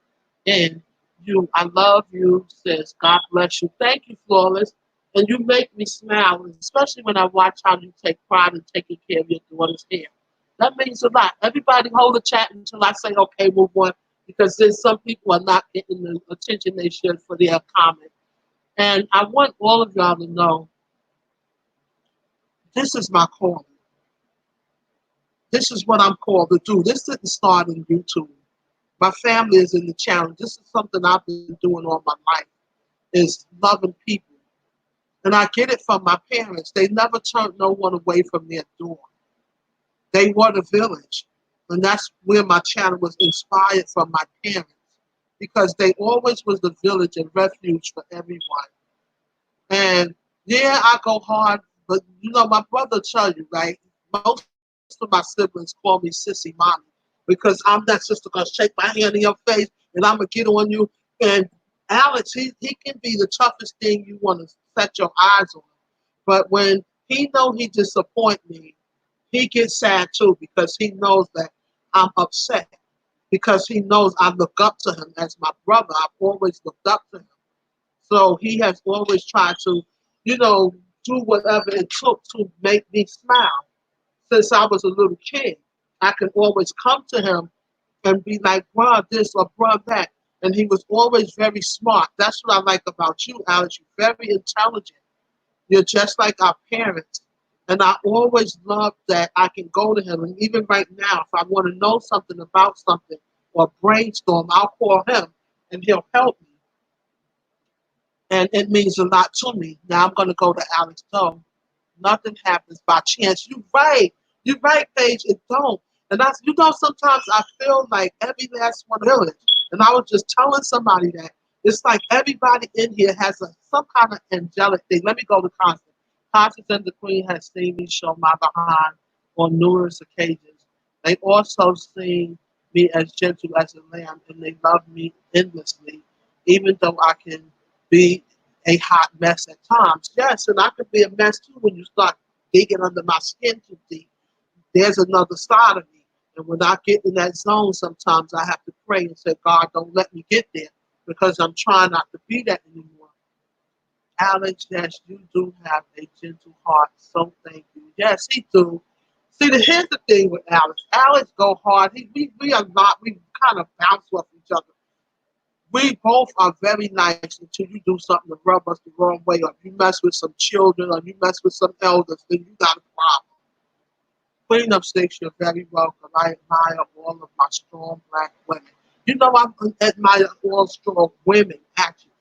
in you. I love you, sis. God bless you. Thank you, Flawless. And you make me smile, especially when I watch how you take pride in taking care of your daughter's hair. That means a lot. Everybody hold the chat until I say, okay, move on, because there's some people are not getting the attention they should for their comment. And I want all of y'all to know this is my calling. This is what I'm called to do. This didn't start in YouTube. My family is in the challenge. This is something I've been doing all my life, is loving people. And I get it from my parents. They never turned no one away from their door. They were the village. And that's where my channel was inspired from my parents, because they always was the village and refuge for everyone. And yeah, I go hard, but my brother tell you, right? Most of my siblings call me sissy mommy, because I'm that sister gonna shake my hand in your face and I'm gonna get on you. And Alex, he can be the toughest thing you want to set your eyes on. But when he know he disappoint me, he gets sad too, because he knows that I'm upset. Because he knows I look up to him as my brother. I've always looked up to him. So he has always tried to, do whatever it took to make me smile. Since I was a little kid, I could always come to him and be like, bro, this or bro, that. And he was always very smart. That's what I like about you, Alex. You're very intelligent. You're just like our parents. And I always love that I can go to him. And even right now, if I want to know something about something or brainstorm, I'll call him and he'll help me. And it means a lot to me. Now I'm going to go to Alex Doe. Nothing happens by chance. You're right. You're right, Paige. It don't. And that's, sometimes I feel like every last one village. And I was just telling somebody that it's like everybody in here has some kind of angelic thing. Let me go to Constance. Constance and the Queen has seen me show my behind on numerous occasions. They also seen me as gentle as a lamb, and they love me endlessly, even though I can be a hot mess at times. Yes, and I could be a mess too when you start digging under my skin too deep. There's another side of me. And when I get in that zone, sometimes I have to pray and say, God, don't let me get there, because I'm trying not to be that anymore. Alex, yes, you do have a gentle heart, so thank you. Yes, he do. See, here's the thing with Alex. Alex go hard. We are not, we kind of bounce off each other. We both are very nice until you do something to rub us the wrong way, or if you mess with some children, or you mess with some elders, then you got a problem. Queen of Six, you're very welcome. I admire all of my strong black women. I admire all strong women, actually.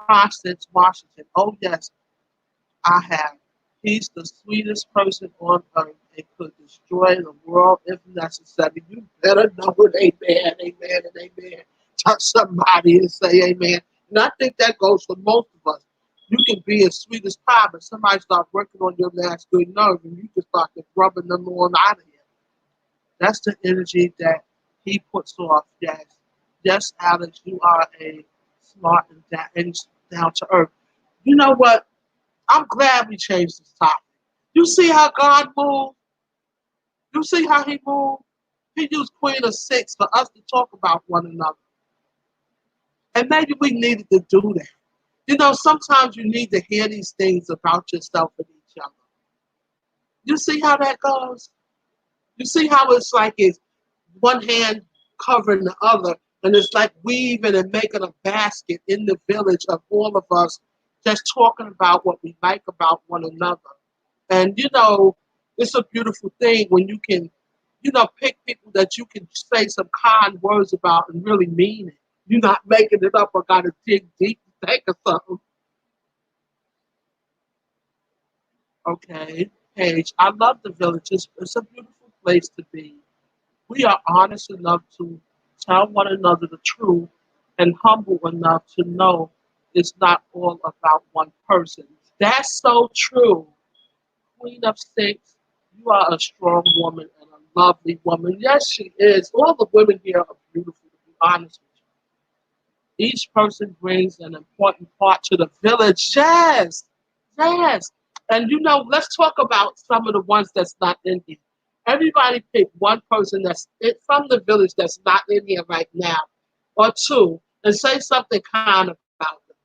Constance Washington. Oh, yes, I have. He's the sweetest person on earth and could destroy the world if necessary. You better know it. Amen, amen, and amen. Touch somebody and say amen. And I think that goes for most of us. You can be as sweet as pie, but somebody start working on your last good nerve and you can start to rubbing them on out of here. That's the energy that he puts off. Yes. Yes, Alex, you are a smart and down to earth. You know what? I'm glad we changed this topic. You see how God moved? You see how he moved? He used Queen of Six for us to talk about one another. And maybe we needed to do that. Sometimes you need to hear these things about yourself and each other. You see how that goes? You see how it's one hand covering the other, and it's like weaving and making a basket in the village of all of us just talking about what we like about one another. And you know, it's a beautiful thing when you can, you know, pick people that you can say some kind words about and really mean it. You're not making it up or gotta dig deep to think of something. Okay, Paige, I love the village. It's a beautiful place to be. We are honest enough to tell one another the truth and humble enough to know it's not all about one person. That's so true. Queen of Six, you are a strong woman and a lovely woman. Yes, she is. All the women here are beautiful, to be honest with you. Each person brings an important part to the village. Yes, yes. And you know, let's talk about some of the ones that's not in here. Everybody pick one person from the village that's not in here right now, or two, and say something kind about them.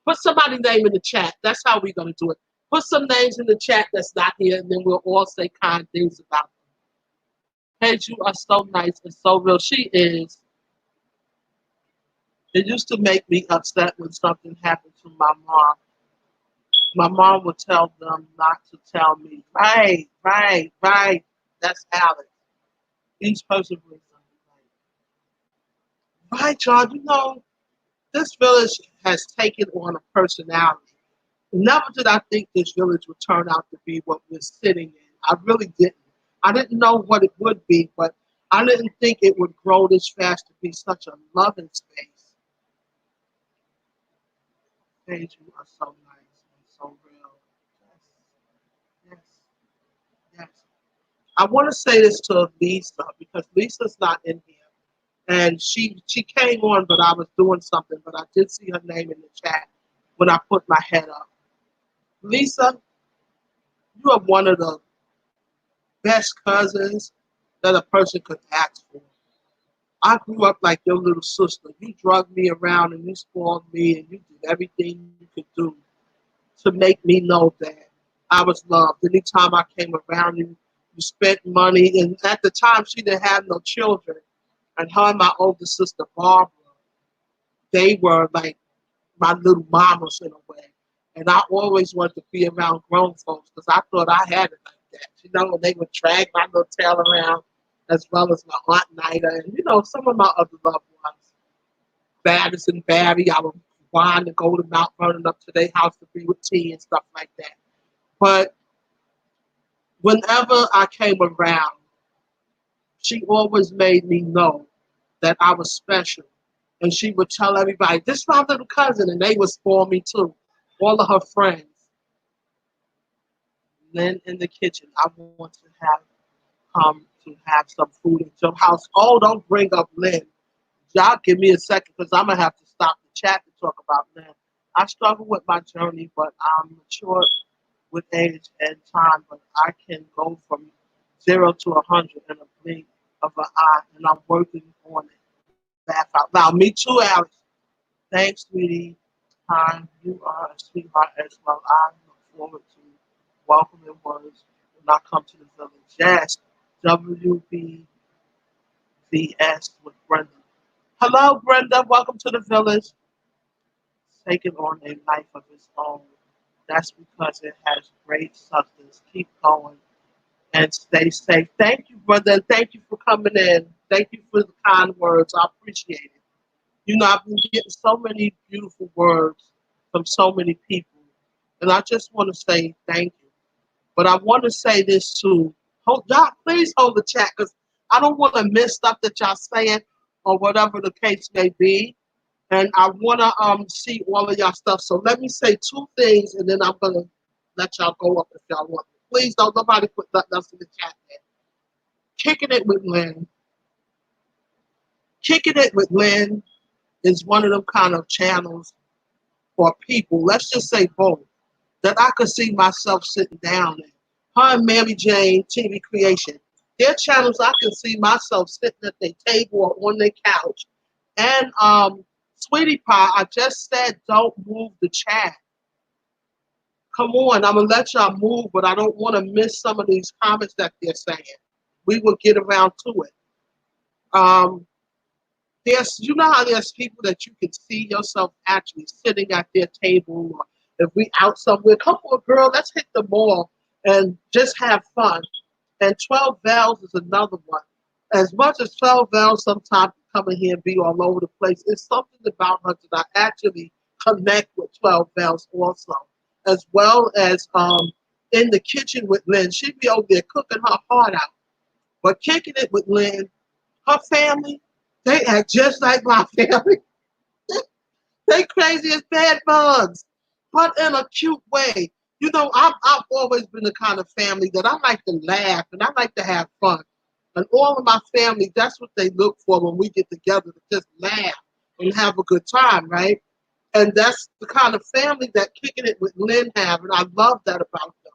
Put somebody's name in the chat. That's how we're going to do it. Put some names in the chat that's not here, and then we'll all say kind things about them. Paige, you are so nice and so real. She is. It used to make me upset when something happened to my mom. My mom would tell them not to tell me. Right, right, right. That's Alex. Each person brings something right. Right, John. You know, this village has taken on a personality. Never did I think this village would turn out to be what we're sitting in. I really didn't. I didn't know what it would be, but I didn't think it would grow this fast to be such a loving space. Paige, you are so nice and so real. Yes, yes, yes. I want to say this to Lisa because Lisa's not in here. And she came on, but I was doing something, but I did see her name in the chat when I put my head up. Lisa, you are one of the best cousins that a person could ask for. I grew up like your little sister. You drugged me around and you spoiled me and you did everything you could do to make me know that I was loved. Anytime I came around you, you spent money. And at the time, she didn't have no children. And her and my older sister, Barbara, they were like my little mamas in a way. And I always wanted to be around grown folks because I thought I had it like that. You know, when they would drag my little tail around, as well as my Aunt Nida and, you know, some of my other loved ones. Baddest and Barry, I would wind to go to Mount Vernon up to their house to be with tea and stuff like that. But whenever I came around, she always made me know that I was special. And she would tell everybody, this is my little cousin, and they would spoil me too. All of her friends. Lynn in the kitchen. I want to have to have some food at your house. Oh, don't bring up Lynn. Y'all give me a second because I'm gonna have to stop the chat to talk about Lynn. I struggle with my journey, but I'm mature with age and time. But I can go from 0 to 100 in a blink of an eye, and I'm working on it. Laugh out loud. Me too, Alex. Thanks, sweetie. Time, you are a sweetheart as well. I look forward to welcoming words when I come to the village. Yes, WBVS with Brenda. Hello, Brenda. Welcome to the village. Taking on a life of its own. That's because it has great substance. Keep going and stay safe. Thank you, brother. Thank you for coming in. Thank you for the kind words. I appreciate it. You know, I've been getting so many beautiful words from so many people. And I just want to say thank you. But I want to say this too. Y'all, please hold the chat because I don't want to miss stuff that y'all saying or whatever the case may be. And I want to see all of y'all stuff. So let me say two things, and then I'm gonna let y'all go up if y'all want. Please don't nobody put nothing else in the chat there. Kicking it with Lynn. Kicking it with Lynn is one of them kind of channels for people. Let's just say both that I could see myself sitting down in. Her and Mary Jane TV Creation. Their channels I can see myself sitting at their table or on their couch. And Sweetie Pie, I just said don't move the chat. Come on, I'm gonna let y'all move, but I don't want to miss some of these comments that they're saying. We will get around to it. There's, you know how there's people that you can see yourself actually sitting at their table or If we out somewhere, come on, girl, let's hit the mall and just have fun. And 12 Vals is another one. As much as 12 Vals sometimes come in here and be all over the place, it's something about her that I actually connect with 12 Vals also. As well as in the kitchen with Lynn. She be over there cooking her heart out. But kicking it with Lynn, her family, they act just like my family. They crazy as bad bugs, but in a cute way. You know, I've always been the kind of family that I like to laugh and I like to have fun. And all of my family, that's what they look for when we get together to just laugh and have a good time, right? And that's the kind of family that Kicking It with Lynn have, and I love that about them.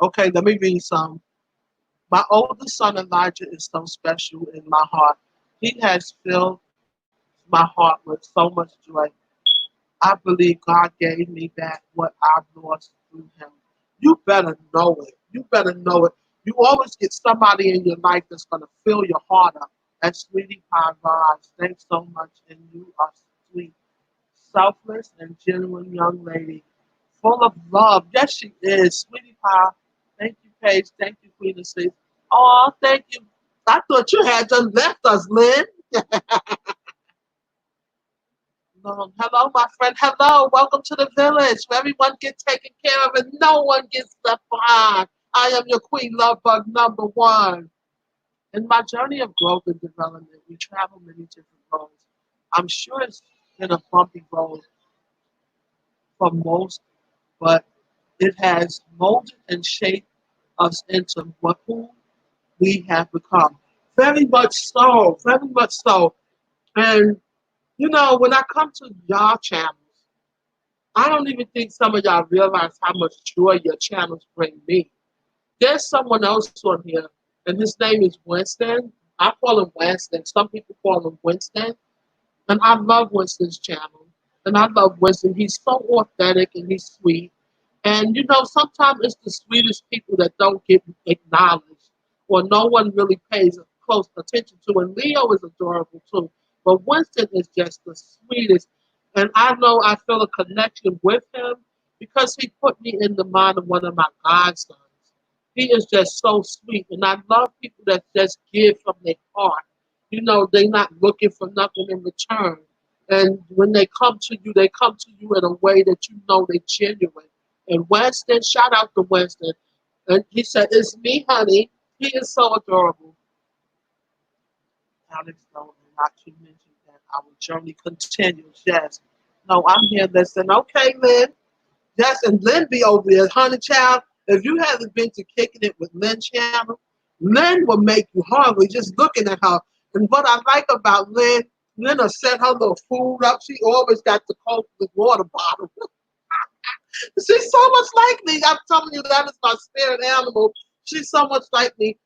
Okay, let me read some. My oldest son Elijah is so special in my heart. He has filled my heart with so much joy. I believe God gave me back what I've lost through him. You better know it. You better know it. You always get somebody in your life that's going to fill your heart up. And Sweetie Pie Raj, thanks so much. And you are sweet, selfless, and genuine young lady, full of love. Yes, she is. Sweetie Pie, thank you, Paige. Thank you, Queen of Six. Oh, thank you. I thought you had just left us, Lynn. Hello, my friend. Hello. Welcome to the village where everyone gets taken care of and no one gets left behind. I am your queen love bug number one. In my journey of growth and development, we travel many different roads. I'm sure it's been a bumpy road for most, but it has molded and shaped us into who we have become. Very much so. Very much so. And, you know, when I come to y'all channels, I don't even think some of y'all realize how much joy your channels bring me. There's someone else on here, and his name is Winston. I call him Winston. Some people call him Winston. And I love Winston's channel. And I love Winston. He's so authentic and he's sweet. And you know, sometimes it's the sweetest people that don't get acknowledged or no one really pays close attention to. And Leo is adorable too. But Winston is just the sweetest. And I know I feel a connection with him because he put me in the mind of one of my godsons. He is just so sweet. And I love people that just give from their heart. You know, they're not looking for nothing in return. And when they come to you in a way that you know they're genuine. And Winston, shout out to Winston. And he said, "It's me, honey." He is so adorable. Alex Nolan, not to mention that our journey continues. Yes. No, I'm here listening. Okay, Lynn. Yes, and Lynn be over there. Honey child, if you haven't been to Kicking It with Lynn channel, Lynn will make you hungry just looking at her. And what I like about Lynn, Lynn will set her little food up. She always got the Coke with water bottle. She's so much like me. I'm telling you, that is my spirit animal. She's so much like me.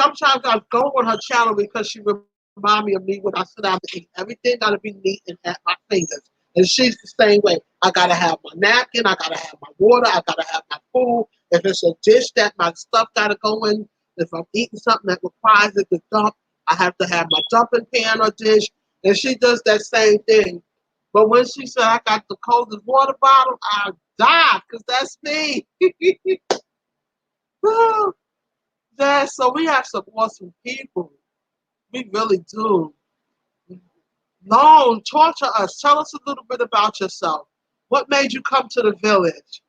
Sometimes I go on her channel because she reminds me of me when I sit down to eat. Everything got to be neat and at my fingers. And she's the same way. I got to have my napkin. I got to have my water. I got to have my food. If it's a dish that my stuff got to go in, if I'm eating something that requires it to dump, I have to have my dumping pan or dish. And she does that same thing. But when she said I got the coldest water bottle, I died because that's me. Yeah, so we have some awesome people. We really do. Lone, talk to us. Tell us a little bit about yourself. What made you come to the village?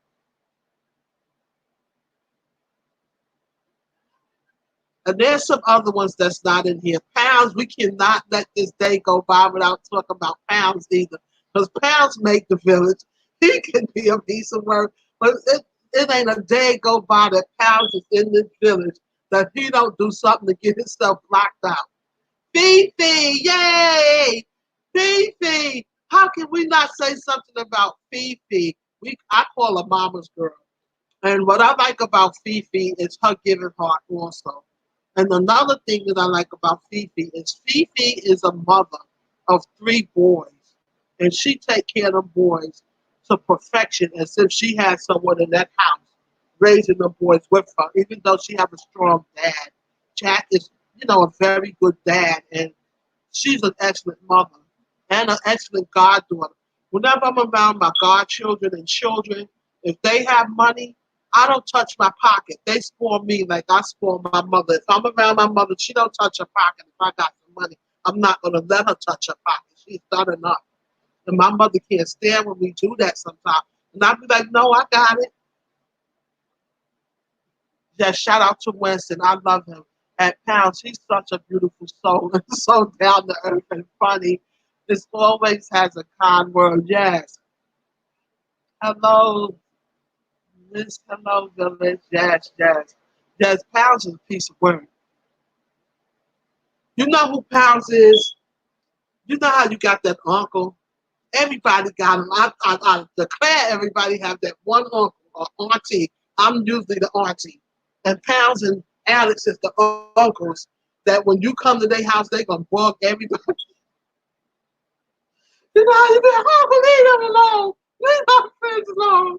And there's some other ones that's not in here. Pounds, we cannot let this day go by without talking about Pounds either. Because Pounds make the village. He can be a piece of work. But it ain't a day go by that Pounds is in this village that he don't do something to get himself blocked out. Fifi, yay! Fifi! How can we not say something about Fifi? I call her mama's girl. And what I like about Fifi is her giving heart also. And another thing that I like about Fifi is a mother of three boys. And she take care of them boys to perfection as if she had someone in that house raising the boys with her, even though she have a strong dad. Jack is, you know, a very good dad, and she's an excellent mother and an excellent goddaughter. Whenever I'm around my godchildren and children, If they have money, I don't touch my pocket. They spoil me like I spoil my mother. If I'm around my mother, she don't touch her pocket. If I got some money, I'm not gonna let her touch her pocket. She's done enough. And my mother can't stand when we do that sometimes. And I'll be like, no, I got it. Just shout out to Winston. I love him. At Pounds, he's such a beautiful soul and so down to earth and funny. Just always has a kind word. Yes. Hello, Miss Hello Village. Yes, yes. Yes, Pounds is a piece of work. You know who Pounds is? You know how you got that uncle? Everybody got him. I declare everybody have that one uncle or auntie. I'm usually the auntie. And Pounds and Alex is the uncles that when you come to their house, they going to bug everybody. You know how you be like, Uncle, leave them alone. Leave my friends alone.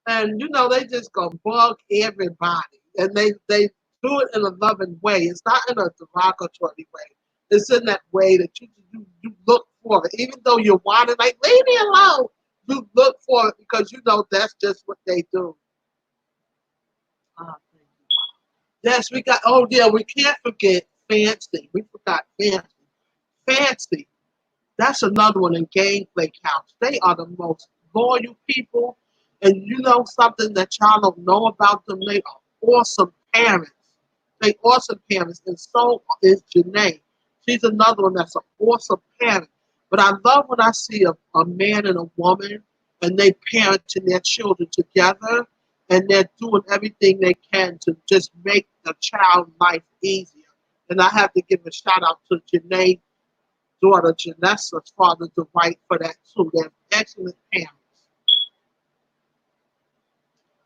And, you know, they just going to bug everybody. And they do it in a loving way. It's not in a derogatory way. It's in that way that you look for it. Even though you're whining like, leave me alone. You look for it because you know that's just what they do. Uh, yes, we got, oh yeah, we can't forget Fancy. We forgot Fancy. Fancy. That's another one in Gameplay Couch. They are the most loyal people. And you know something that y'all don't know about them? They are awesome parents. They awesome parents. And so is Janae. She's another one that's an awesome parent. But I love when I see a man and a woman and they parenting their children together and they're doing everything they can to just make the child life easier. And I have to give a shout out to Janae daughter Janessa's father Dwight for that too. They're excellent parents.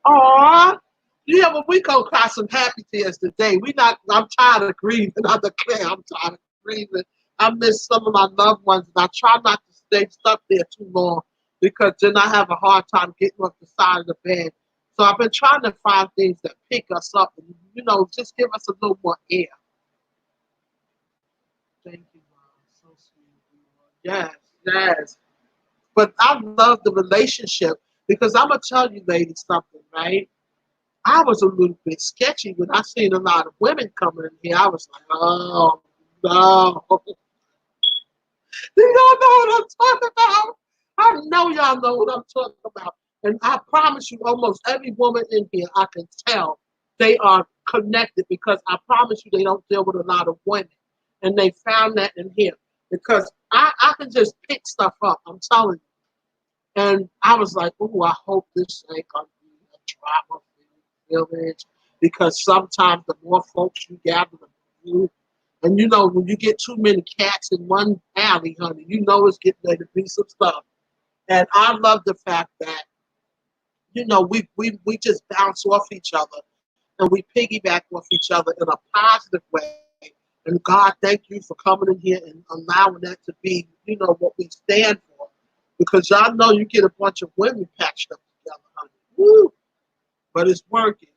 Aww. Yeah, but we gonna cry some happy tears today. We not I'm tired of grieving. I declare I'm tired of grieving. I miss some of my loved ones and I try not to stay stuck there too long because then I have a hard time getting off the side of the bed. So I've been trying to find things that pick us up and you know, just give us a little more air. Thank you, Mom. So sweet. Yes, yes. But I love the relationship because I'm gonna tell you, ladies, something, right? I was a little bit sketchy when I seen a lot of women coming in here. I was like, oh no. Do y'all know what I'm talking about? I know y'all know what I'm talking about. And I promise you, almost every woman in here, I can tell they are connected because I promise you they don't deal with a lot of women. And they found that in here. Because I can just pick stuff up, I'm telling you. And I was like, "Ooh, I hope this ain't gonna be a drama village." Because sometimes the more folks you gather, the more and you know when you get too many cats in one alley, honey, you know it's getting ready to be some stuff. And I love the fact that you know we just bounce off each other and we piggyback off each other in a positive way. And God, thank you for coming in here and allowing that to be, you know, what we stand for. Because y'all know you get a bunch of women patched up together, honey. Woo! But it's working.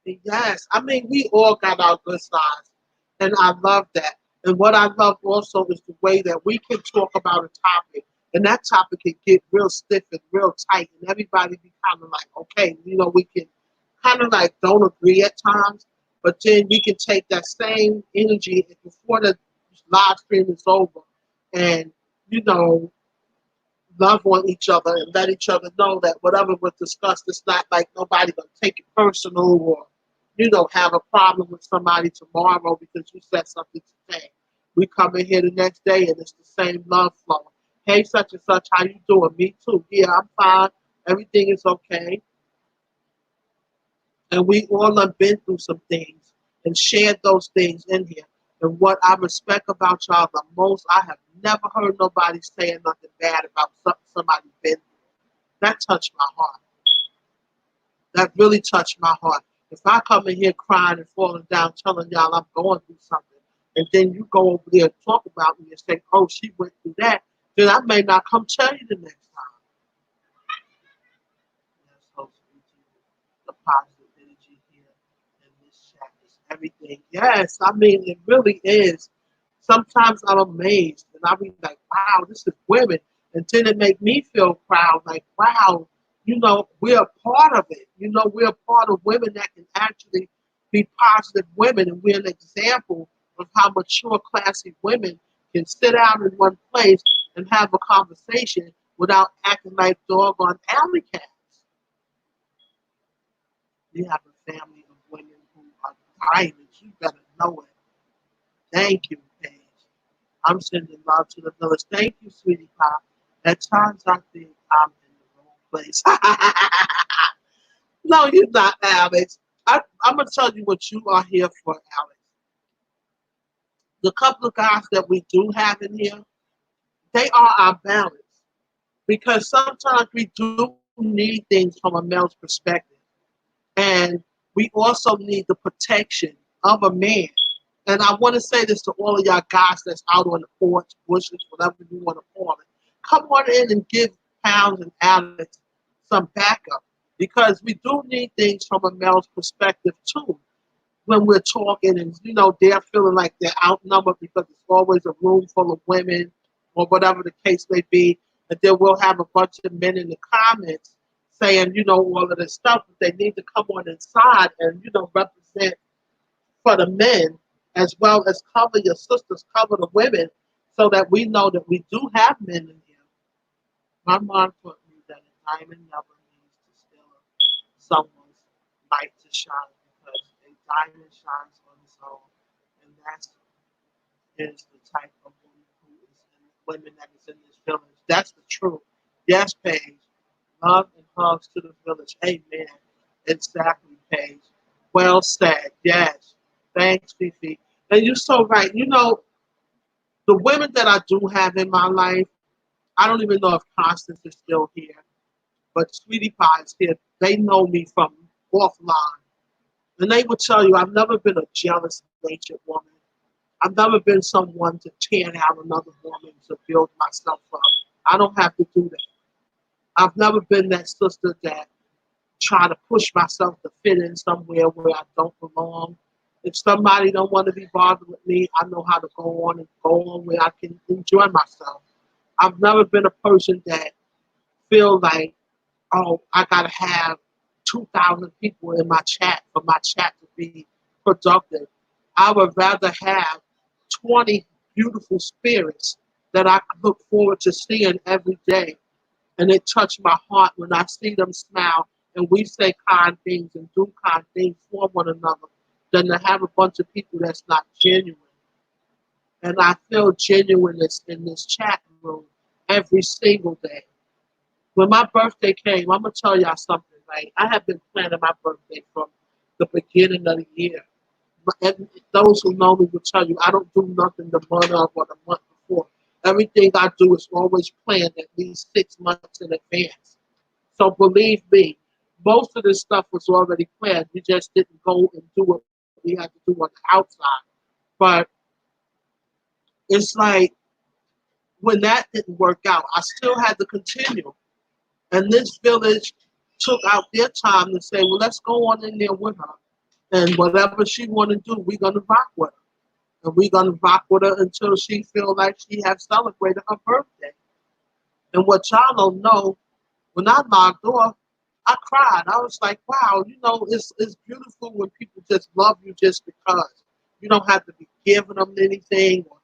Yes, I mean, we all got our good sides, and I love that. And what I love also is the way that we can talk about a topic, and that topic can get real stiff and real tight, and everybody be kind of like, okay, you know, we can kind of like don't agree at times, but then we can take that same energy before the live stream is over, and you know, love on each other and let each other know that whatever was discussed, it's not like nobody gonna take it personal or, you know, have a problem with somebody tomorrow because you said something today. We come in here the next day and it's the same love flow. Hey, such and such, how you doing? Me too. Yeah, I'm fine. Everything is okay. And we all have been through some things and shared those things in here. And what I respect about y'all the most, I have never heard nobody saying nothing bad about something somebody's been through. That touched my heart. That really touched my heart. If I come in here crying and falling down, telling y'all I'm going through something, and then you go over there and talk about me and say, "Oh, she went through that," then I may not come tell you the next time. That's so sweet. The positive energy here in This chat is everything. Yes, I mean, it really is. Sometimes I'm amazed and I'll be like, wow, this is women. And then it make me feel proud, like, wow, we're a part of it. We're a part of women that can actually be positive women, and we're an example of how mature, classy women can sit down in one place and have a conversation without acting like doggone alley cats. We have a family of women who are diamonds. You better know it. Thank you, Paige. I'm sending love to the village. Thank you, sweetie pie. At times I think I'm in the wrong place. No, you're not, Alex. I'm going to tell you what you are here for, Alex. The couple of guys that we do have in here, they are our balance. Because sometimes we do need things from a male's perspective. And we also need the protection of a man. And I want to say this to all of y'all guys that's out on the porch, bushes, whatever you want to call it. Come on in and give Pounds and Alex some backup. Because we do need things from a male's perspective too. When we're talking and, they're feeling like they're outnumbered because it's always a room full of women or whatever the case may be. And then we'll have a bunch of men in the comments saying, all of this stuff, but they need to come on inside and, represent for the men as well as cover your sisters, cover the women, so that we know that we do have men in here. My mom taught me that a diamond never needs to steal someone's light to shine because a diamond shines on its own, and that is the type of woman who is in women that is in this village. That's the truth. Yes, Paige. Love and hugs to the village. Amen. Exactly, Paige. Well said. Yes. Thanks, Fifi. And you're so right. The women that I do have in my life, I don't even know if Constance is still here, but Sweetie Pie is here. They know me from offline. And they will tell you I've never been a jealous natured woman. I've never been someone to tear down another woman to build myself up. I don't have to do that. I've never been that sister that try to push myself to fit in somewhere where I don't belong. If somebody don't want to be bothered with me, I know how to go on where I can enjoy myself. I've never been a person that feel like, oh, I gotta have 2,000 people in my chat for my chat to be productive. I would rather have 20 beautiful spirits that I look forward to seeing every day. And it touched my heart when I see them smile and we say kind things and do kind things for one another than to have a bunch of people that's not genuine. And I feel genuineness in this chat room every single day. When my birthday came, I'm going to tell y'all something, right? I have been planning my birthday from the beginning of the year. And those who know me will tell you I don't do nothing the month of or the month before. Everything I do is always planned at least 6 months in advance. So believe me, most of this stuff was already planned. We just didn't go and do what we had to do on the outside. But it's like when that didn't work out, I still had to continue. And this village took out their time to say, well, let's go on in there with her. And whatever she want to do, we're going to rock with her. And we're going to rock with her until she feel like she has celebrated her birthday. And what y'all don't know, when I logged off, I cried. I was like, wow, it's beautiful when people just love you just because. You don't have to be giving them anything or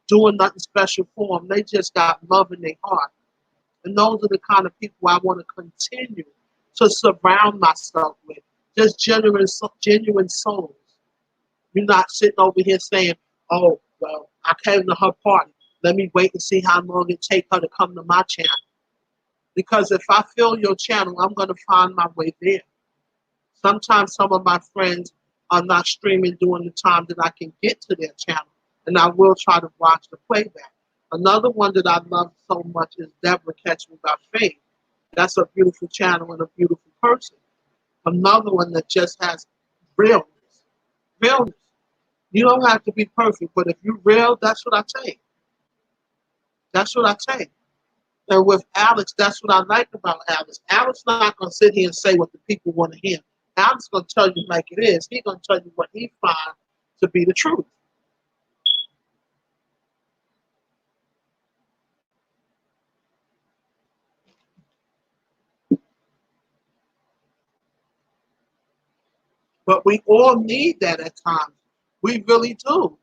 doing nothing special for them. They just got love in their heart. And those are the kind of people I want to continue to surround myself with. Just genuine souls. You're not sitting over here saying, oh, well, I came to her party. Let me wait and see how long it takes her to come to my channel. Because if I fill your channel, I'm going to find my way there. Sometimes some of my friends are not streaming during the time that I can get to their channel. And I will try to watch the playback. Another one that I love so much is Deborah Catch Me by Faith. That's a beautiful channel and a beautiful person. Another one that just has realness. Realness. You don't have to be perfect, but if you're real, that's what I take. That's what I take. And with Alex, that's what I like about Alex. Alex not going to sit here and say what the people want to hear. I'm just going to tell you like it is. He's going to tell you what he finds to be the truth. But we all need that at times. We really do.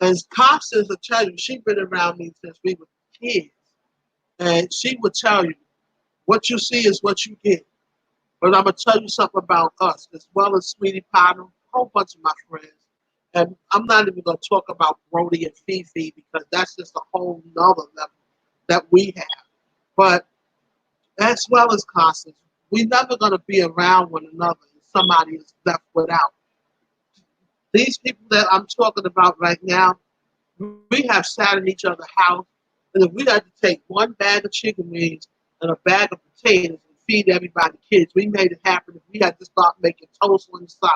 And Constance will tell you, she's been around me since we were kids. And she would tell you, what you see is what you get. But I'm going to tell you something about us, as well as Sweetie Pie and a whole bunch of my friends. And I'm not even going to talk about Brody and Fifi because that's just a whole nother level that we have. But as well as Constance, we're never going to be around one another and somebody is left without. These people that I'm talking about right now, we have sat in each other's house, and if we had to take one bag of chicken wings and a bag of potatoes and feed everybody kids, we made it happen. If we had to start making toast on the side,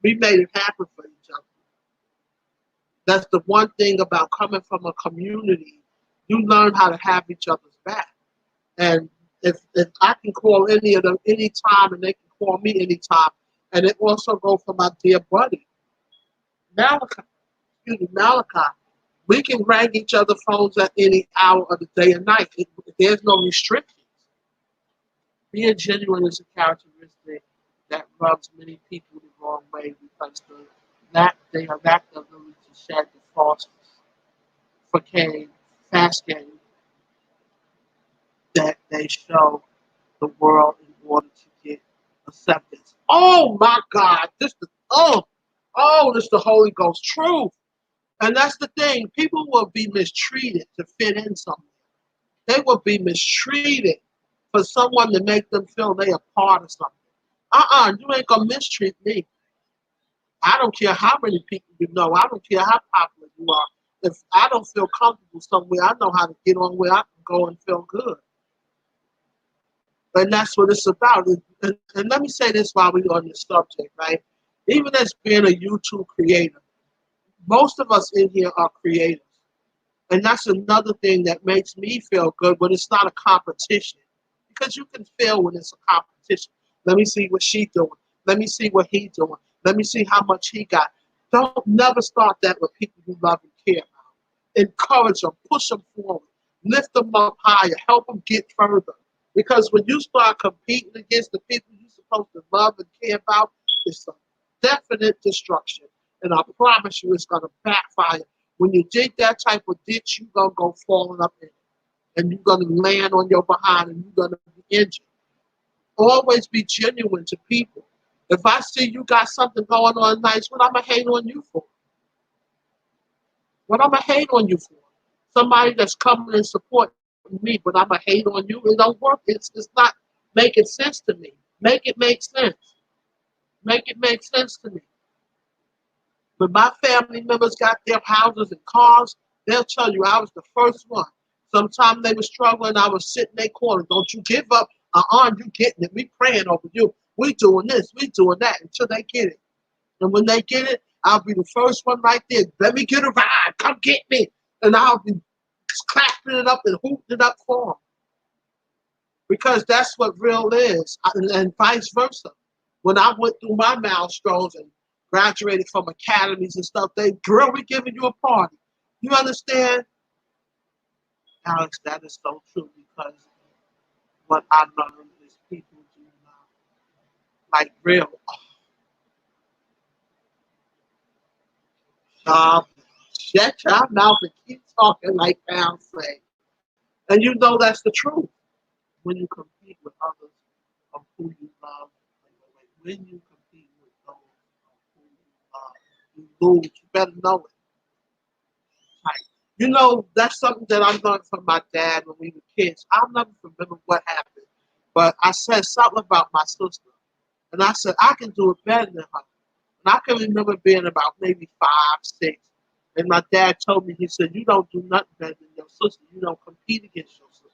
we made it happen for each other. That's the one thing about coming from a community. You learn how to have each other's back. And if I can call any of them anytime and they can call me anytime, and it also goes for my dear buddy, Malachi, Malachi. We can ring each other's phones at any hour of the day and night. There's no restrictions. Being genuine is a characteristic that rubs many people the wrong way because they have lack the ability to shed the false facade, facade that they show the world in order to get acceptance. Oh my God! This is the Holy Ghost truth. And that's the thing. People will be mistreated to fit in somewhere. They will be mistreated for someone to make them feel they are part of something. You ain't gonna mistreat me. I don't care how many people you know. I don't care how popular you are. If I don't feel comfortable somewhere, I know how to get on where I can go and feel good. And that's what it's about. And let me say this while we're on this subject, right? Even as being a YouTube creator, most of us in here are creators. And that's another thing that makes me feel good when it's not a competition. Because you can feel when it's a competition. Let me see what she's doing. Let me see what he's doing. Let me see how much he got. Don't never start that with people you love and care about. Encourage them, push them forward, lift them up higher, help them get further. Because when you start competing against the people you're supposed to love and care about, it's a definite destruction. And I promise you it's going to backfire. When you dig that type of ditch, you're going to go falling up in it. And you're going to land on your behind and you're going to be injured. Always be genuine to people. If I see you got something going on nice, what I'm going to hate on you for? What I'm going to hate on you for? Somebody that's coming and supporting me, but I'm going to hate on you. It don't work. It's not making sense to me. Make it make sense. Make it make sense to me. When my family members got their houses and cars, they'll tell you I was the first one. Sometimes they were struggling, I was sitting in their corner. Don't you give up. You getting it. We praying over you. We doing this. We doing that until they get it. And when they get it, I'll be the first one right there. Let me get a ride. Come get me. And I'll be clapping it up and hooting it up for them. Because that's what real is. And vice versa. When I went through my milestones and graduated from academies and stuff, girl, we giving you a party. You understand? Alex, that is so true because what I learned is people do not like real. Shut your mouth and keep talking like Pound say. And you know that's the truth. When you compete with others of who you love, when you compete with those of who you love, you lose. You better know it. Like, you know, that's something that I learned from my dad when we were kids. I'll never remember what happened, but I said something about my sister. And I said, I can do it better than her. And I can remember being about maybe 5, 6. And my dad told me, he said, you don't do nothing better than your sister. You don't compete against your sister.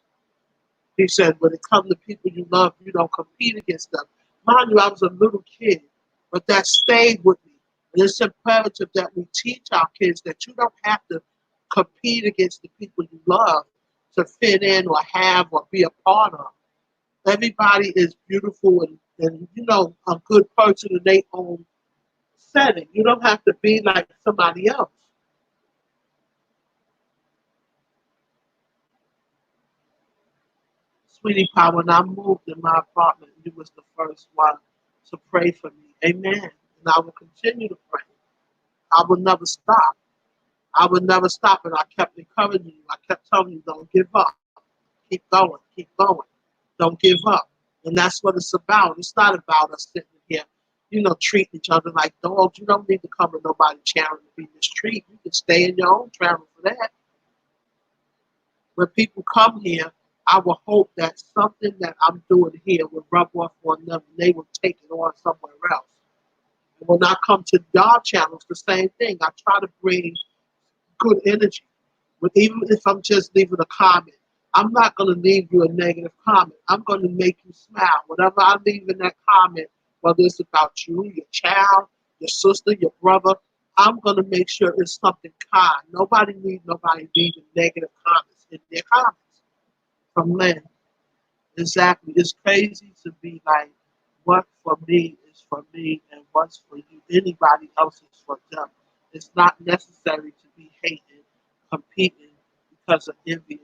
He said, when it comes to people you love, you don't compete against them. Mind you, I was a little kid, but that stayed with me. And it's imperative that we teach our kids that you don't have to compete against the people you love to fit in or have or be a part of. Everybody is beautiful and a good person in their own setting. You don't have to be like somebody else. Sweetie Pie, when I moved in my apartment, you was the first one to pray for me. Amen. And I will continue to pray. I will never stop. I would never stop, and I kept encouraging you. I kept telling you, don't give up. Keep going. Keep going. Don't give up. And that's what it's about. It's not about us sitting here, treating each other like dogs. You don't need to come to nobody's channel to be mistreated. You can stay in your own channel for that. When people come here, I will hope that something that I'm doing here will rub off on them and they will take it on somewhere else. And when I come to your channels, the same thing. I try to bring good energy. But even if I'm just leaving a comment, I'm not going to leave you a negative comment. I'm going to make you smile. Whatever I leave in that comment, whether it's about you, your child, your sister, your brother, I'm going to make sure it's something kind. Nobody needs nobody leaving negative comments in their comments from Lynn. Exactly. It's crazy to be like, what for me is for me and what's for you. Anybody else is for them. It's not necessary to be hating, competing because of envious.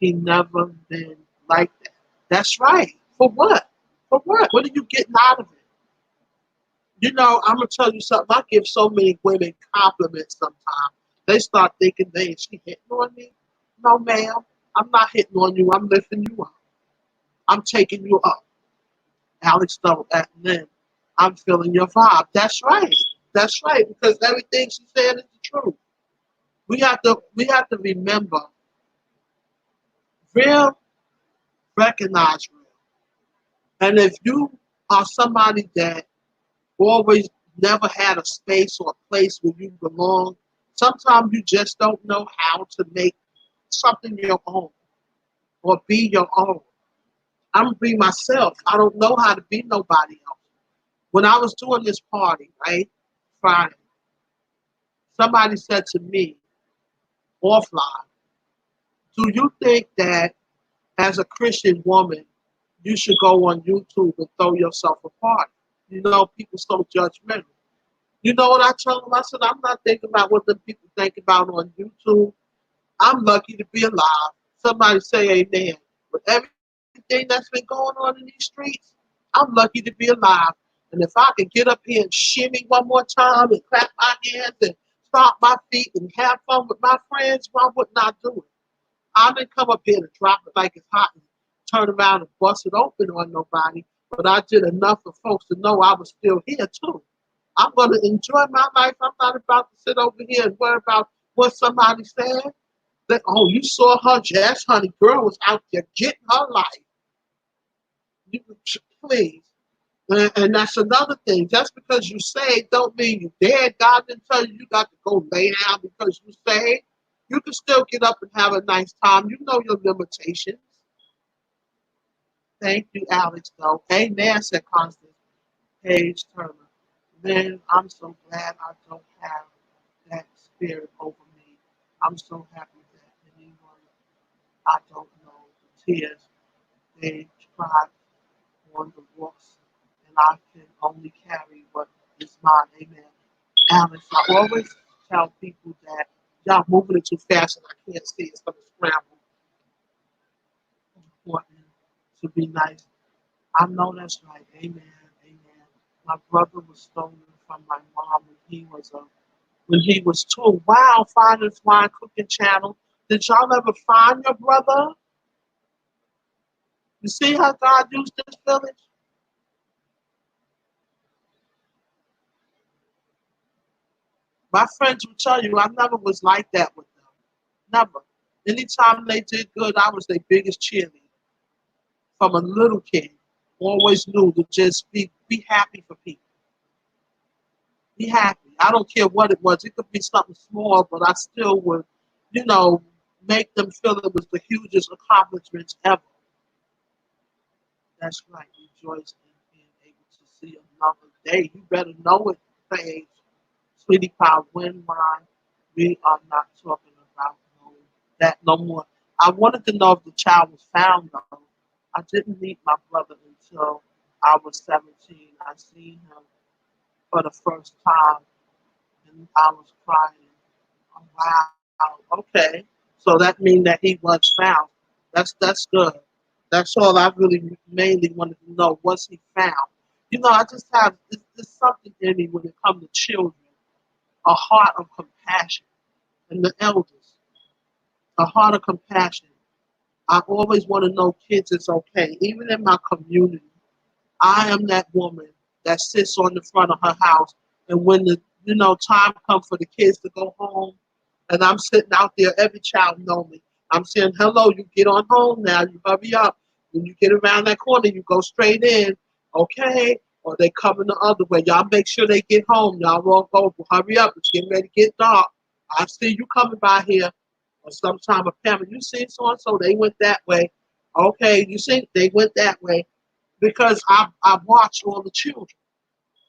He never been like that. That's right. For what? For what? What are you getting out of it? I'm gonna tell you something. I give so many women compliments sometimes. They start thinking, "Man, she hitting on me?" No, ma'am. I'm not hitting on you. I'm lifting you up. I'm taking you up. Alex Stone at Lynn. I'm feeling your vibe. That's right. That's right. Because everything she's saying is the truth. We have to remember, real recognize real. And if you are somebody that always never had a space or a place where you belong, sometimes you just don't know how to make something your own or be your own. I'm gonna be myself. I don't know how to be nobody else. When I was doing this party, right, Friday, somebody said to me offline, do you think that as a Christian woman, you should go on YouTube and throw yourself apart? People so judgmental. You know what I told them? I said, I'm not thinking about what the people think about on YouTube. I'm lucky to be alive. Somebody say amen. With everything that's been going on in these streets, I'm lucky to be alive. And if I can get up here and shimmy one more time and clap my hands and stomp my feet and have fun with my friends, why wouldn't I do it? I didn't come up here to drop it like it's hot and turn around and bust it open on nobody, but I did enough for folks to know I was still here too. I'm going to enjoy my life. I'm not about to sit over here and worry about what somebody said. That, oh, you saw her, Jess, honey, girl was out there getting her life. You, please. And that's another thing. Just because you saved don't mean you dead. God didn't tell you got to go lay down because you saved. You can still get up and have a nice time. You know your limitations. Thank you, Alex, though. Amen, said Constance Page Turner. Man, I'm so glad I don't have that spirit over me. I'm so happy that anyone I don't know, the tears they cry on the walks, and I can only carry what is mine. Amen. Alex, I always tell people that y'all moving it too fast and I can't see. It's going to scramble. Important to be nice. I know that's right. Amen. Amen. My brother was stolen from my mom when he was 2. Wow, Fine and Flying Cooking Channel. Did y'all ever find your brother? You see how God used this village? My friends will tell you I never was like that with them. Never. Anytime they did good, I was their biggest cheerleader. From a little kid, always knew to just be happy for people. Be happy. I don't care what it was. It could be something small, but I still would, you know, make them feel it was the hugest accomplishments ever. That's right. Rejoice in being able to see another day. You better know it, Paige. Sweetie Pie, when mine, we are not talking about that no more. I wanted to know if the child was found though. I didn't meet my brother until I was 17. I seen him for the first time, and I was crying. Oh, wow. Okay. So that means that he was found. That's good. That's all I really mainly wanted to know. Was he found? You know, I just have there's something in me when it comes to children, a heart of compassion, and the elders, a heart of compassion. I always want to know kids is okay. Even in my community, I am that woman that sits on the front of her house, and when the time comes for the kids to go home, and I'm sitting out there, every child know me. I'm saying, "Hello, you get on home now. You hurry up. When you get around that corner, you go straight in, okay?" Or they coming the other way. Y'all make sure they get home. Y'all won't go. Hurry up. It's getting ready to get dark. I see you coming by here. Or sometime a parent, you see so and so, they went that way. Okay, you see, they went that way because I watched all the children.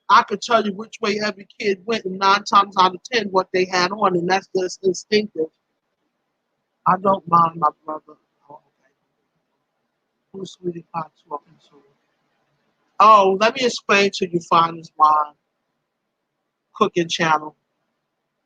I could tell you which way every kid went, and 9 times out of 10, what they had on, and that's just instinctive. I don't mind my brother. Oh, okay. Who's Sweetie Pie talking to? Oh, let me explain to you, Finest Wine Cooking Channel.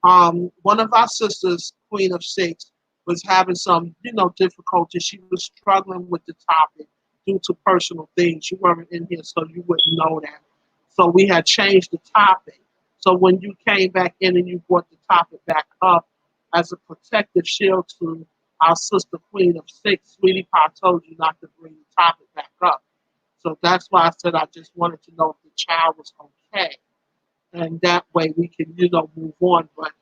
One of our sisters, Queen of Six, was having some, difficulty. She was struggling with the topic due to personal things. You weren't in here, so you wouldn't know that. So we had changed the topic. So when you came back in and you brought the topic back up as a protective shield to our sister Queen of Six, Sweetie Pie told you not to bring the topic back up. So that's why I said I just wanted to know if the child was okay. And that way we can, move on. But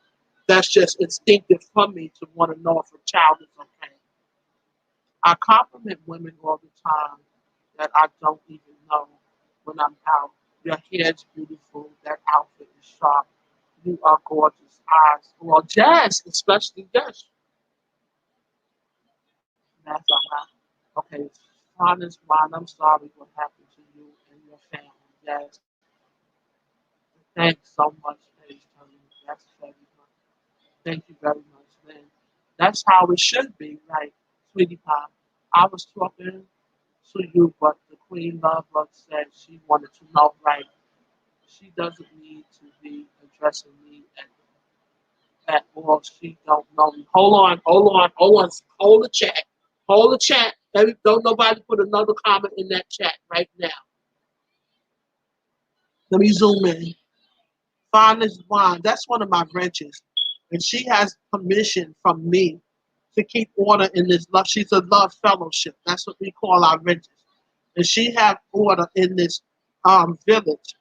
that's just instinctive for me to want to know if a child is okay. I compliment women all the time that I don't even know when I'm out. Your hair's beautiful. That outfit is sharp. You are gorgeous. Eyes. Well, Jazz, especially Jazz. That's all right. Okay, honest, Ron, I'm sorry what happened to you and your family. Yes, thanks so much, Paige. That's very much. Thank you very much, man. That's how it should be, right, Sweetie Pie? I was talking to you, but the Queen Love Bug said she wanted to know, right? She doesn't need to be addressing me at all. She don't know me. Hold the chat. Hold the chat. Don't nobody put another comment in that chat right now. Let me zoom in. Finest Wine. That's one of my wrenches. And she has permission from me to keep order in this love. She's a love fellowship. That's what we call our wrenches. And she have order in this village.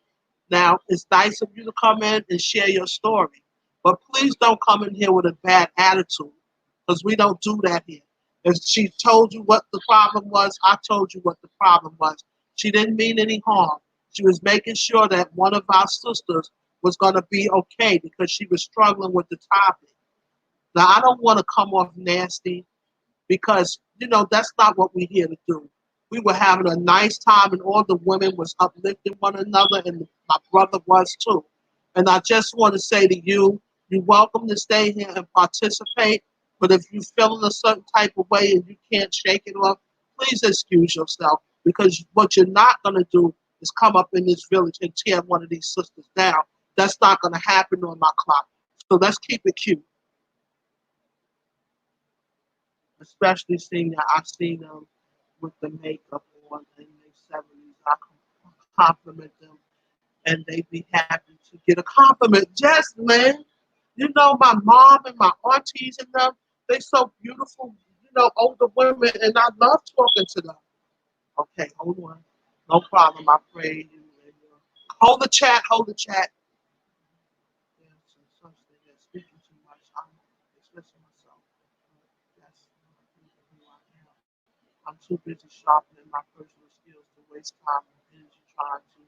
Now, it's nice of you to come in and share your story. But please don't come in here with a bad attitude because we don't do that here. If she told you what the problem was, I told you what the problem was. She didn't mean any harm. She was making sure that one of our sisters was going to be okay because she was struggling with the topic. Now, I don't want to come off nasty because, that's not what we're here to do. We were having a nice time and all the women was uplifting one another and my brother was too. And I just want to say to you, you're welcome to stay here and participate. But if you feel in a certain type of way and you can't shake it off, please excuse yourself because what you're not going to do is come up in this village and tear one of these sisters down. That's not going to happen on my clock. So let's keep it cute. Especially seeing that I've seen them with the makeup on in their 70s. I compliment them and they be happy to get a compliment. Yes, man. My mom and my aunties and them, they so beautiful, older women, and I love talking to them. Okay, hold on. No problem. I pray you. Hold the chat. Hold the chat. Yeah, so something that's speaking too much. I'm expressing myself. That's not even who I am. I'm too busy sharpening my personal skills to waste time and energy trying to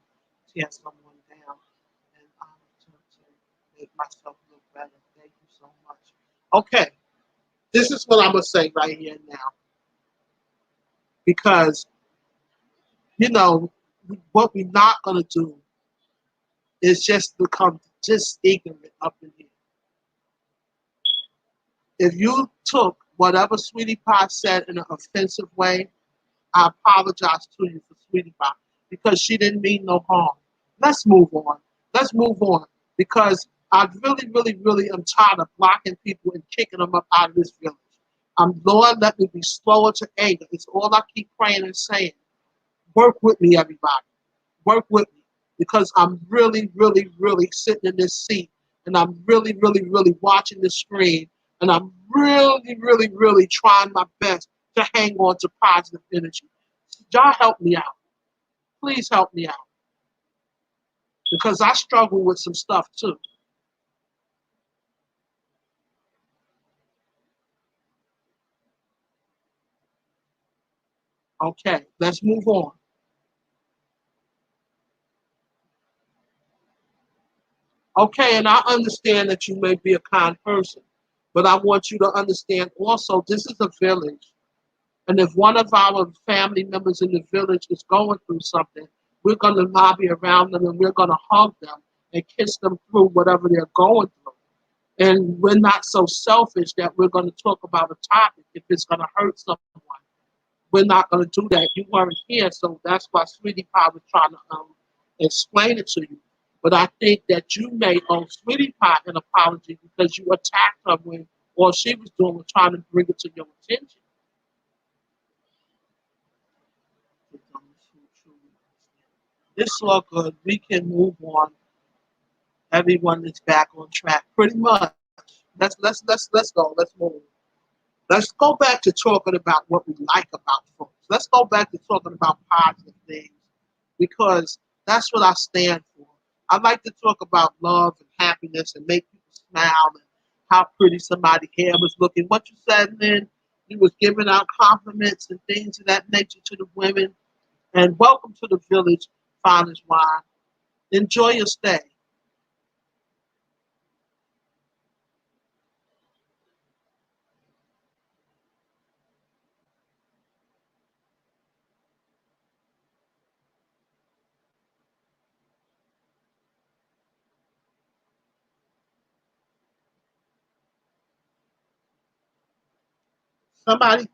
tear someone down and to make myself look better. Thank you so much. Okay, this is what I'm gonna say right here now because what we're not gonna do is just become just ignorant up in here. If you took whatever Sweetie Pie said in an offensive way, I apologize to you for Sweetie Pie. because she didn't mean no harm. Let's move on. Let's move on because I really, really, really am tired of blocking people and kicking them up out of this village. Lord, let me be slower to anger. It's all I keep praying and saying. Work with me, everybody. Work with me because I'm really, really, really sitting in this seat and I'm really, really, really watching the screen and I'm really, really, really trying my best to hang on to positive energy. Y'all help me out. Please help me out because I struggle with some stuff too. Okay, let's move on. Okay, and I understand that you may be a kind person, but I want you to understand also this is a village. And if one of our family members in the village is going through something, we're going to lobby around them and we're going to hug them and kiss them through whatever they're going through. And we're not so selfish that we're going to talk about a topic if it's going to hurt someone. We're not going to do that. You weren't here, so that's why Sweetie Pie was trying to explain it to you. But I think that you may owe Sweetie Pie an apology because you attacked her when all she was doing was trying to bring it to your attention. This is all good. We can move on. Everyone is back on track, pretty much. Let's go. Let's move. Let's go back to talking about what we like about folks. Let's go back to talking about positive things because that's what I stand for. I like to talk about love and happiness and make people smile and how pretty somebody's hair was looking. What you said, Lynn, you was giving out compliments and things of that nature to the women. And welcome to the village, Father's Wine. Enjoy your stay. Somebody,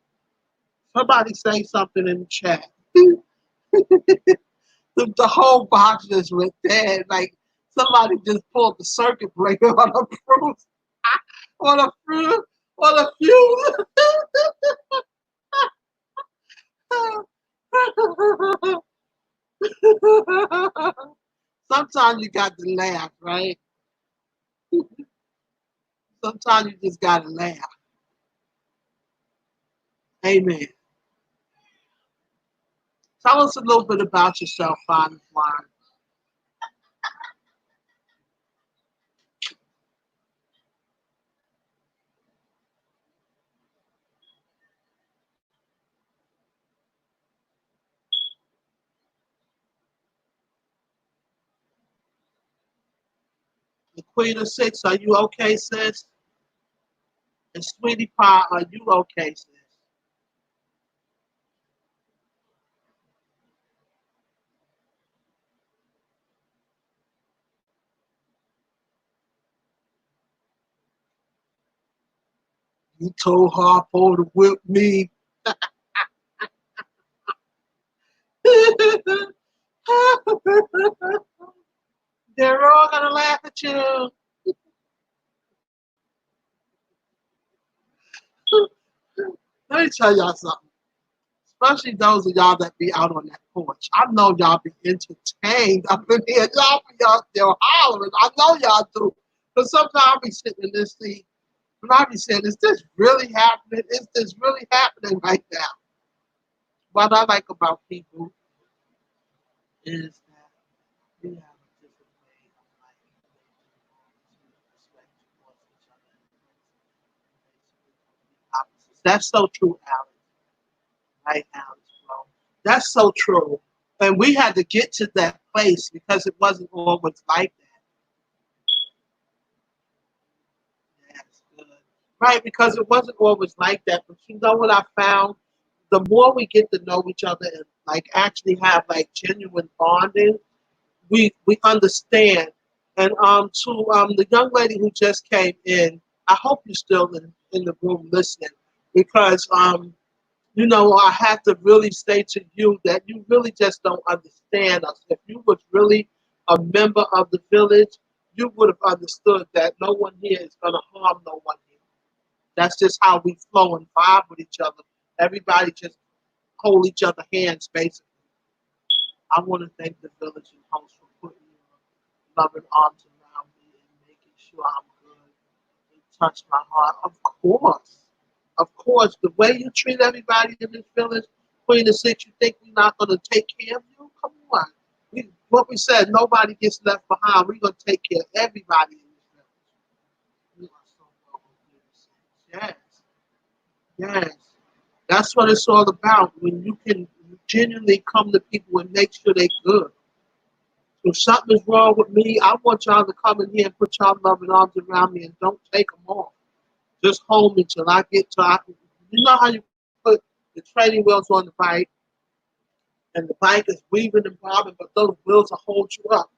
somebody say something in the chat. The whole box just went dead. Like somebody just pulled the circuit breaker on a fruit, on a fruit, on a few. Sometimes you got to laugh, right? Sometimes you just got to laugh. Amen. Tell us a little bit about yourself, Father Fly. The Queen of Six, are you okay, sis? And Sweetie Pie, are you okay, sis? You told Harpo to whip me. They're all gonna laugh at you. Let me tell y'all something. Especially those of y'all that be out on that porch. I know y'all be entertained up in here. Y'all be out there hollering. I know y'all do. But sometimes I be sitting in this seat and I be saying, is this really happening? Is this really happening right now? What I like about people is that we have a different way of life. Respect towards each other. That's so true, Alex. Right, Alex, bro. That's so true. And we had to get to that place because it wasn't always like that. That's good. Right, because it wasn't always like that. But you know what I found? The more we get to know each other and like actually have like genuine bonding, we understand. And to the young lady who just came in, I hope you're still in the room listening because You know, I have to really say to you that you really just don't understand us. If you was really a member of the village, you would have understood that no one here is going to harm no one here. That's just how we flow and vibe with each other. Everybody just hold each other hands, basically. I want to thank the village and host for putting your loving arms around me and making sure I'm good and touch my heart. Of course. Of course, the way you treat everybody in this village, Queen of Six, you think we're not going to take care of you? Come on. What we said, nobody gets left behind. We're going to take care of everybody in this village. You are so welcome, Queen of Six. Yes. Yes. That's what it's all about. When you can genuinely come to people and make sure they're good. If something's wrong with me, I want y'all to come in here and put y'all loving arms around me and don't take them off. Just hold me till I get to. You know how you put the training wheels on the bike, and the bike is weaving and bobbing, but those wheels will hold you up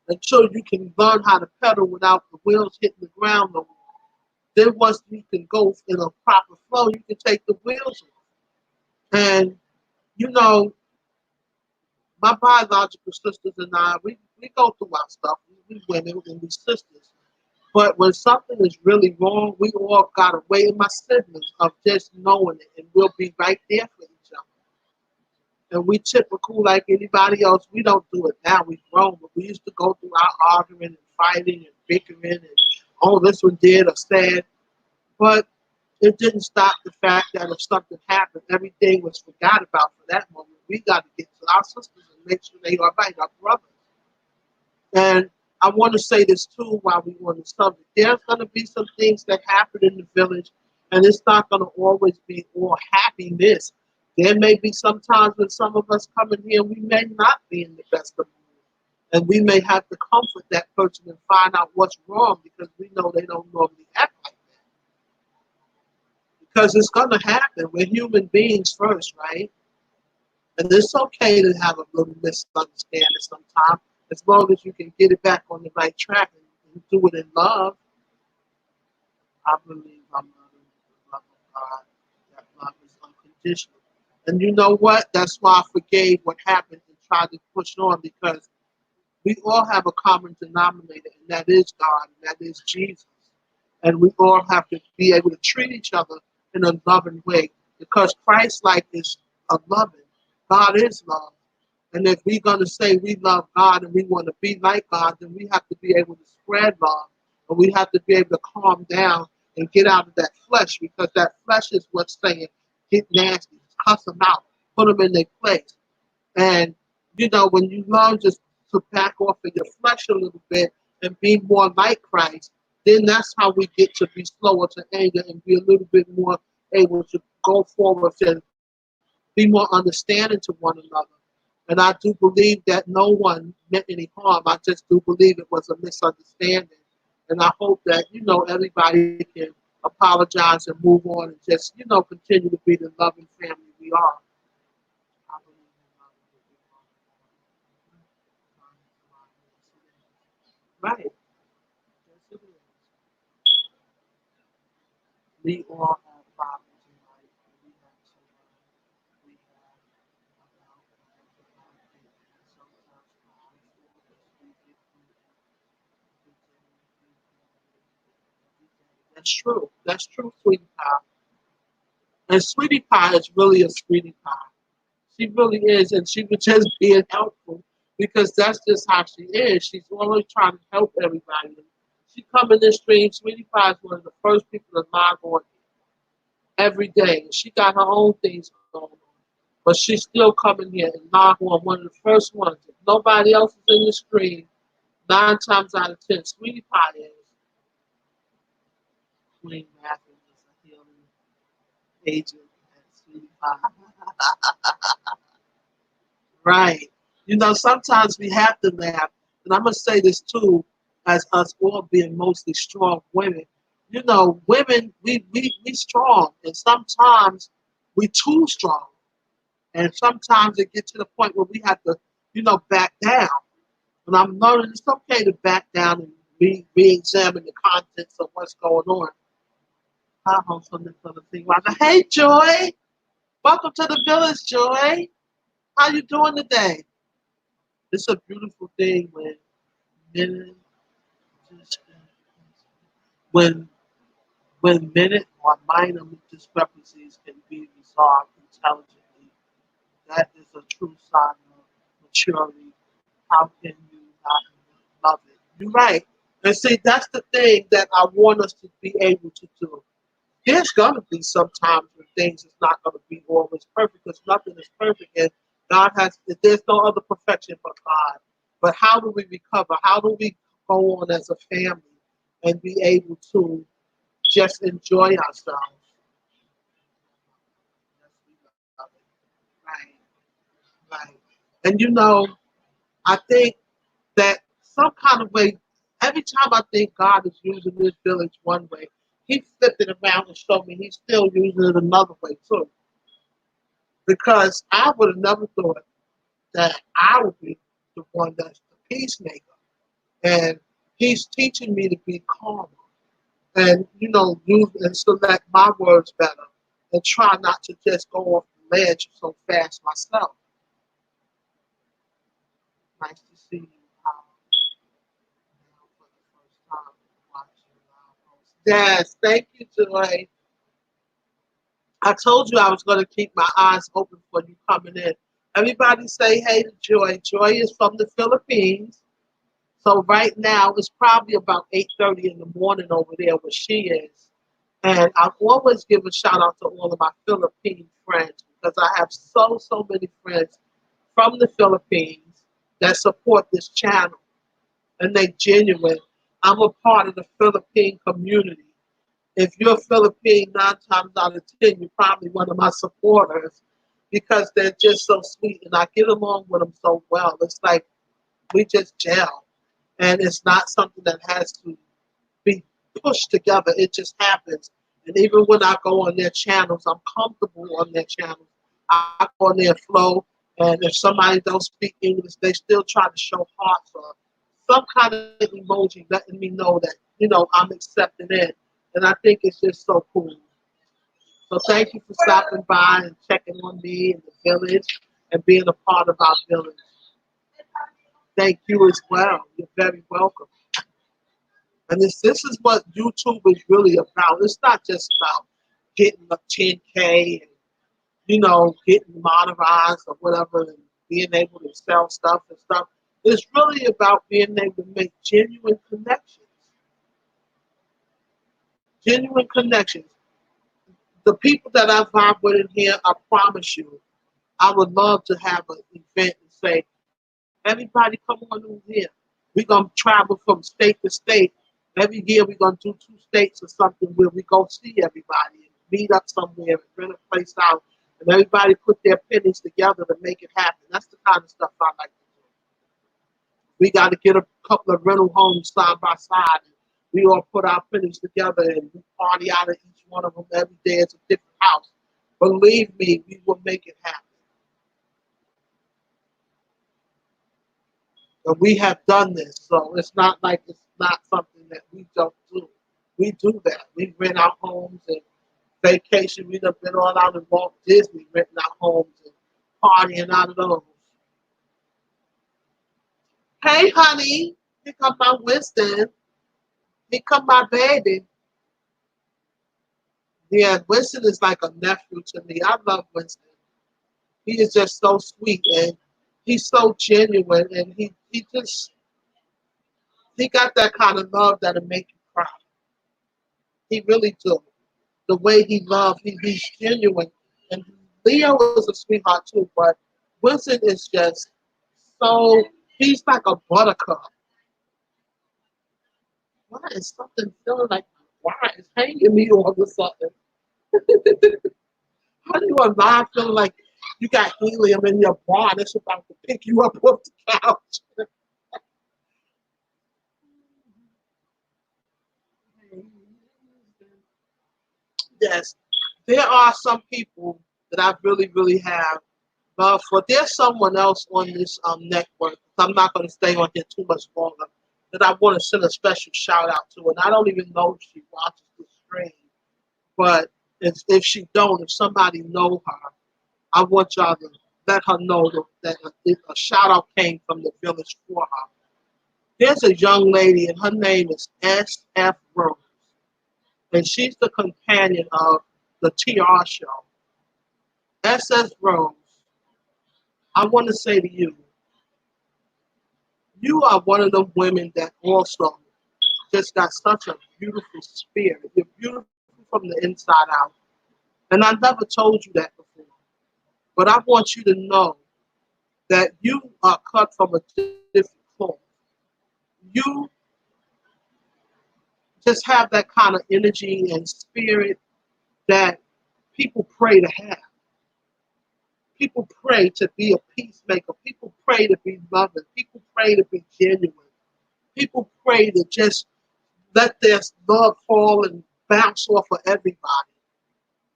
until you can learn how to pedal without the wheels hitting the ground no more. Then once you can go in a proper flow, you can take the wheels off. And you know, my biological sisters and I, we go through our stuff. We women and we sisters. But when something is really wrong, we all got a way in my siblings of just knowing it, and we'll be right there for each other. And we typical like anybody else. We don't do it now. We've grown, but we used to go through our arguing and fighting and bickering and oh, this one did or said. But it didn't stop the fact that if something happened, everything was forgot about for that moment. We got to get to our sisters and make sure they are right, our brothers. And I want to say this too while we on the subject. There's going to be some things that happen in the village, and it's not going to always be all happiness. There may be some times when some of us come in here, we may not be in the best of moods. And we may have to comfort that person and find out what's wrong because we know they don't normally act like that. Because it's going to happen. We're human beings first, right? And it's okay to have a little misunderstanding sometimes, as long as you can get it back on the right track and do it in love. I believe I'm loving the love of God. That love is unconditional. And you know what? That's why I forgave what happened and tried to push on because we all have a common denominator, and that is God, and that is Jesus. And we all have to be able to treat each other in a loving way because Christ like is a loving. God is love. And if we're going to say we love God and we want to be like God, then we have to be able to spread love. And we have to be able to calm down and get out of that flesh because that flesh is what's saying, get nasty, cuss them out, put them in their place. And, you know, when you learn just to back off of your flesh a little bit and be more like Christ, then that's how we get to be slower to anger and be a little bit more able to go forward and be more understanding to one another. And I do believe that no one meant any harm. I just do believe it was a misunderstanding. And I hope that, you know, everybody can apologize and move on and just, you know, continue to be the loving family we are. I believe in love. Right. Yes, it is. We all have problems in life, and we have to we have about and sometimes that's true. That's true, sweetie pie. And sweetie pie is really a sweetie pie. She really is, and she was just being helpful because that's just how she is. She's always trying to help everybody. She come in this stream. Sweetie Pie is one of the first people to log on every day. She got her own things going on. But she's still coming here and log on one of the first ones. If nobody else is in the stream, 9 times out of 10, Sweetie Pie is. Queen Matthew is a healing agent and Sweetie Pie. Right. You know, sometimes we have to laugh. And I'm going to say this too, as us all being mostly strong women. You know, women, we strong. And sometimes we too strong. And sometimes it gets to the point where we have to, you know, back down. And I'm learning it's okay to back down and re-examine the contents of what's going on. I hope something for the thing. Hey, Joy. Welcome to the village, Joy. How you doing today? It's a beautiful thing when men just when when minute or minor discrepancies can be resolved intelligently. That is a true sign of maturity. How can you not love it? You're right. And see, that's the thing that I want us to be able to do. There's gonna be some times when things is not gonna be always perfect because nothing is perfect and God has there's no other perfection but God. But how do we recover? How do we go on as a family and be able to just enjoy ourselves? Right, right. And I think that some kind of way, every time I think God is using this village one way, He flipped it around and showed me He's still using it another way too. Because I would have never thought that I would be the one that's the peacemaker. And He's teaching me to be calmer and, use and select my words better and try not to just go off the ledge so fast myself. Nice to see you now for the first time watching Yes, thank you, Joy. I told you I was going to keep my eyes open for you coming in. Everybody say hey to Joy. Joy is from the Philippines. So right now it's probably about 8:30 in the morning over there where she is. And I always give a shout out to all of my Philippine friends because I have so many friends from the Philippines that support this channel and they genuine. I'm a part of the Philippine community. If you're Philippine, 9 times out of 10, you're probably one of my supporters because they're just so sweet and I get along with them so well. It's like we just gel. And it's not something that has to be pushed together. It just happens. And even when I go on their channels, I'm comfortable on their channels. I go on their flow, and if somebody don't speak English, they still try to show hearts or some kind of emoji letting me know that, I'm accepting it. And I think it's just so cool. So thank you for stopping by and checking on me and the village and being a part of our village. Thank you as well. You're very welcome. And this is what YouTube is really about. It's not just about getting a 10K and, getting monetized or whatever and being able to sell stuff and stuff. It's really about being able to make genuine connections. Genuine connections. The people that I vibe with in here, I promise you, I would love to have an event and say, everybody come on in here. We're going to travel from state to state. Every year we're going to do 2 states or something where we go see everybody and meet up somewhere and rent a place out. And everybody put their pennies together to make it happen. That's the kind of stuff I like to do. We got to get a couple of rental homes side by side. And we all put our pennies together and we party out of each one of them every day. It's a different house. Believe me, we will make it happen. And we have done this, so it's not like it's not something that we don't do. We do that. We rent our homes and vacation. We've been all out in Walt Disney renting our homes and partying out of those. Hey, honey, here come my Winston. Here come my baby. Yeah, Winston is like a nephew to me. I love Winston. He is just so sweet and he's so genuine and he got that kind of love that'll make you cry. He really do. The way he loves, he's genuine. And Leo is a sweetheart too, but Winston is just so, he's like a buttercup. Why is something feeling like, why is hanging me all of a sudden? How do you alive feeling like you got helium in your bra that's about to pick you up off the couch? Yes, there are some people that I really have love for. There's someone else on this network. I'm not going to stay on here too much longer. That I want to send a special shout out to, and I don't even know if she watches the stream. But if she don't, if somebody know her, I want y'all to let her know that a shout out came from the village for her. There's a young lady, and her name is S.F. Rose, and she's the companion of the TR show. S.F. Rose, I want to say to you, you are one of them women that also just got such a beautiful spirit. You're beautiful from the inside out. And I never told you that before. But I want you to know that you are cut from a different cloth. You just have that kind of energy and spirit that people pray to have. People pray to be a peacemaker. People pray to be loving. People pray to be genuine. People pray to just let their love fall and bounce off of everybody.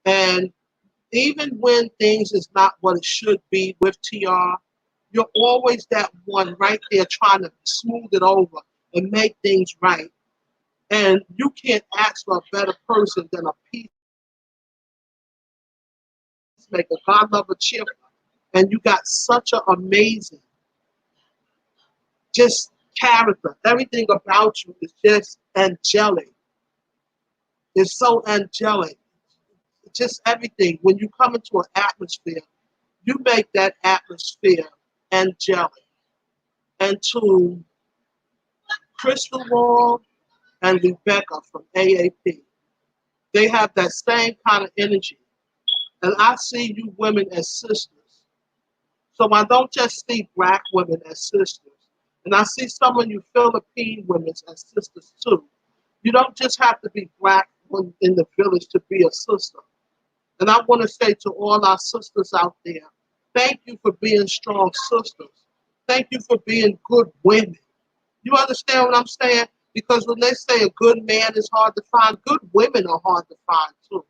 And even when things is not what it should be with TR, you're always that one right there trying to smooth it over and make things right. And you can't ask for a better person than a peacemaker, God lover, cheerful. And you got such an amazing just character. Everything about you is just angelic. It's so angelic. Just everything. When you come into an atmosphere, you make that atmosphere angelic. And to Crystal Wall and Rebecca from AAP, they have that same kind of energy. And I see you women as sisters. So I don't just see black women as sisters. And I see some of you Philippine women as sisters too. You don't just have to be black in the village to be a sister. And I want to say to all our sisters out there, thank you for being strong sisters. Thank you for being good women. You understand what I'm saying? Because when they say a good man is hard to find, good women are hard to find too.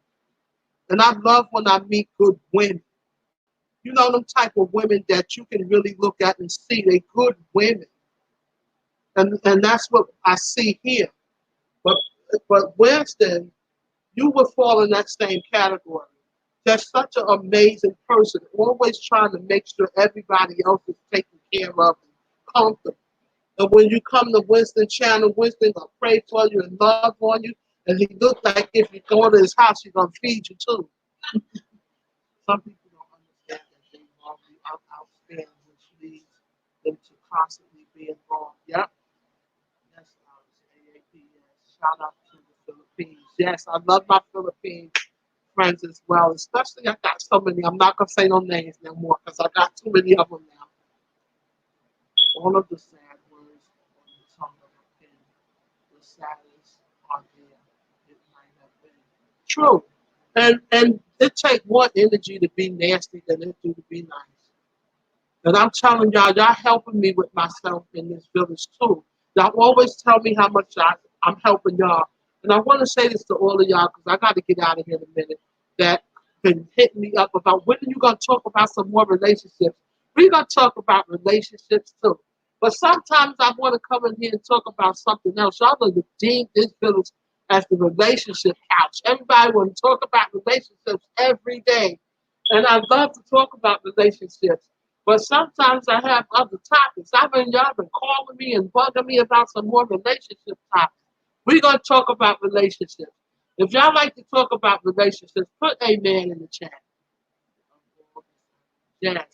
And I love when I meet good women. You know them type of women that you can really look at and see they good women. And that's what I see here. But Winston, you would fall in that same category. Just such an amazing person, always trying to make sure everybody else is taken care of and comfortable. And when you come to Winston Channel, Winston gonna pray for you and love on you. And he looks like if you go to his house, he's gonna feed you too. Some people don't understand that they love you outstanding, which leads them to constantly being wrong. Yep. Yes, AAP. Yes. Shout out to the Philippines. Yes, I love my Philippine friends as well. Especially I got so many. I'm not gonna say no names no more because I got too many of them now. All of the sad words on the tongue of a pen, the saddest are there. It might have been. True. And it takes more energy to be nasty than it do to be nice. And I'm telling y'all helping me with myself in this village too. Y'all always tell me how much I'm helping y'all. And I want to say this to all of y'all because I got to get out of here in a minute. That been hitting me up about when are you going to talk about some more relationships? We're going to talk about relationships too. But sometimes I want to come in here and talk about something else. Y'all going to deem this village as the relationship couch. Everybody want to talk about relationships every day. And I love to talk about relationships. But sometimes I have other topics. Y'all been calling me and bugging me about some more relationship topics. We're gonna talk about relationships. If y'all like to talk about relationships, put amen in the chat. Yes.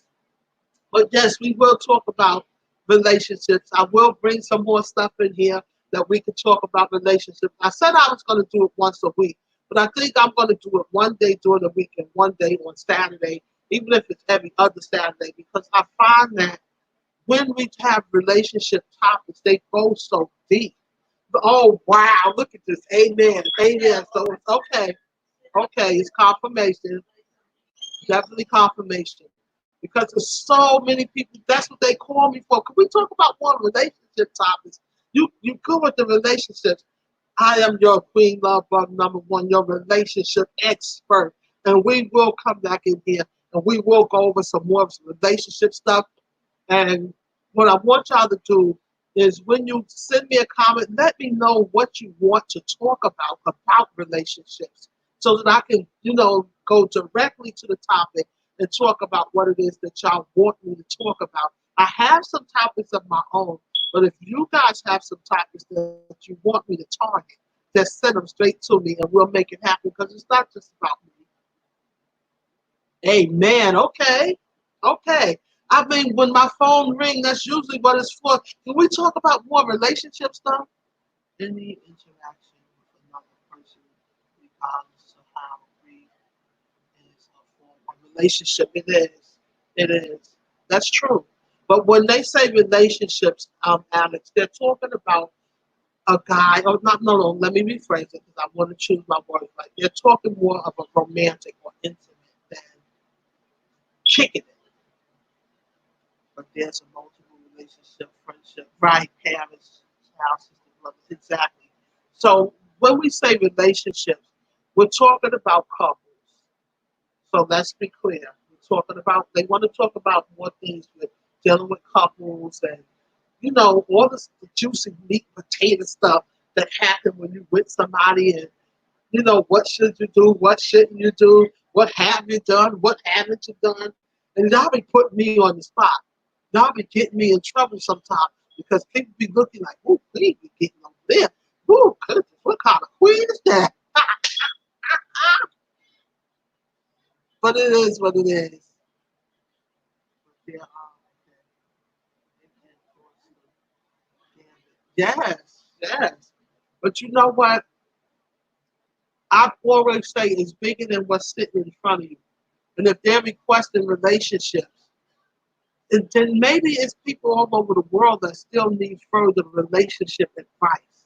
But yes, we will talk about relationships. I will bring some more stuff in here that we can talk about relationships. I said I was going to do it once a week, but I think I'm going to do it one day during the week and one day on Saturday, even if it's every other Saturday, because I find that when we have relationship topics, they go so deep. Oh, wow, look at this. Amen. Amen. So it's okay. Okay, it's confirmation. Definitely confirmation. Because there's so many people, that's what they call me for. Can we talk about more relationship topics? You good with the relationships. I am your Queen Love Bug #1, your relationship expert. And we will come back in here and we will go over some more relationship stuff. And what I want y'all to do is when you send me a comment, let me know what you want to talk about relationships so that I can, go directly to the topic and talk about what it is that y'all want me to talk about. I have some topics of my own, but if you guys have some topics that you want me to target, just send them straight to me and we'll make it happen because it's not just about me. Amen. Okay. Okay. I mean, when my phone rings, that's usually what it's for. Can we talk about more relationship stuff? Any interaction with another person, regardless of how we is a form of relationship. It is. It is. That's true. But when they say relationships, Alex, they're talking about a guy, or not, no, no, let me rephrase it because I want to choose my words right. They're talking more of a romantic or intimate than kicking it. But there's a multiple relationship, friendship, right? Parents, spouses, brothers, exactly. So when we say relationships, we're talking about couples. So let's be clear. We're talking about, they want to talk about more things with dealing with couples and, you know, all this juicy meat potato stuff that happen when you with somebody and, you know, what should you do? What shouldn't you do? What have you done? What haven't you done? And y'all be putting me on the spot. Y'all be getting me in trouble sometimes because people be looking like, ooh, we be getting over there. Ooh, goodness, what kind of queen is that? But it is what it is. Yes, yes. But you know what? I always say it's bigger than what's sitting in front of you. And if they're requesting relationships, and then maybe it's people all over the world that still need further relationship advice.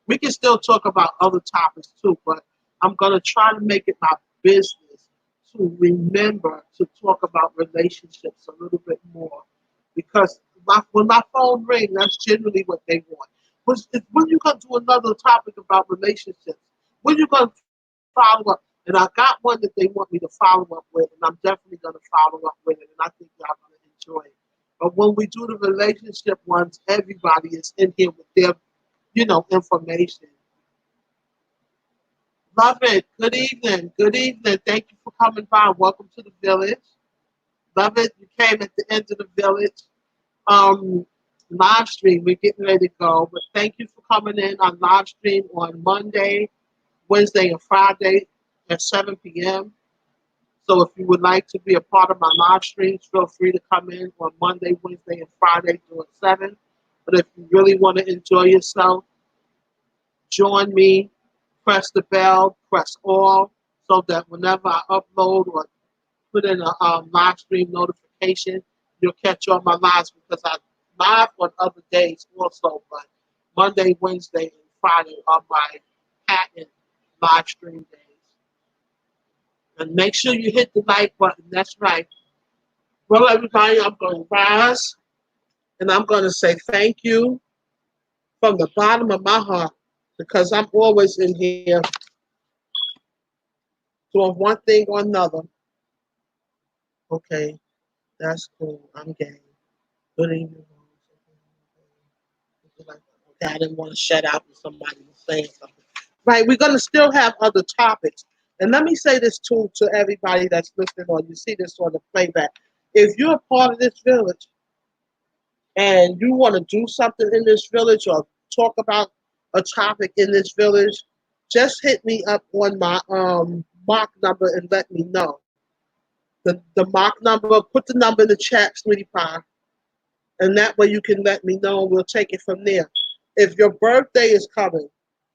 We can still talk about other topics too, but I'm going to try to make it my business to remember to talk about relationships a little bit more because when my phone rings, that's generally what they want. When you going to do another topic about relationships? When you going to follow up? And I got one that they want me to follow up with, and I'm definitely going to follow up with it, and I think y'all going to enjoy it. But when we do the relationship ones, everybody is in here with their, you know, information. Love it. Good evening. Good evening. Thank you for coming by. Welcome to the village. Love it. You came at the end of the village. Um, Live stream. We're getting ready to go. But thank you for coming in on live stream on Monday, Wednesday, and Friday at 7 p.m. So if you would like to be a part of my live streams, feel free to come in on Monday, Wednesday, and Friday during 7. But if you really want to enjoy yourself, join me, press the bell, press all, so that whenever I upload or put in a live stream notification, you'll catch all my lives because I live on other days also, but Monday, Wednesday, and Friday are my patent live stream days. And make sure you hit the like button. That's right. Well, everybody, I'm going to rise and I'm going to say thank you from the bottom of my heart because I'm always in here doing one thing or another. Okay, that's cool. I'm game. Good evening. Okay, I didn't want to shut out when somebody was saying something. Right, we're going to still have other topics. And let me say this too to everybody that's listening or you see this on the playback. If you're a part of this village and you want to do something in this village or talk about a topic in this village, just hit me up on my mock number and let me know. The mock number, put the number in the chat, sweetie pie, and that way you can let me know and we'll take it from there. If your birthday is coming,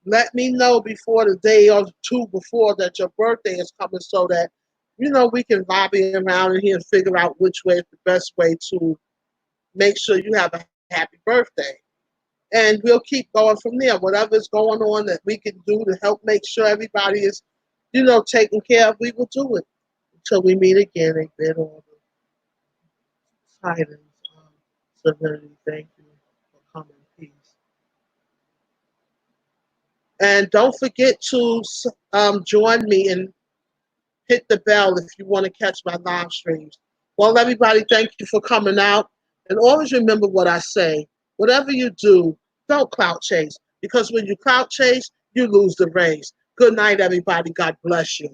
let me know before the day or two before that your birthday is coming so that, you know, we can lobby around in here and figure out which way is the best way to make sure you have a happy birthday. And we'll keep going from there. Whatever's going on that we can do to help make sure everybody is, you know, taken care of, we will do it. Until we meet again, a bit on the silence. Serenity, thank you for coming. Peace. And don't forget to join me and hit the bell if you want to catch my live streams. Well, everybody, thank you for coming out. And always remember what I say. Whatever you do, don't clout chase. Because when you clout chase, you lose the race. Good night, everybody. God bless you.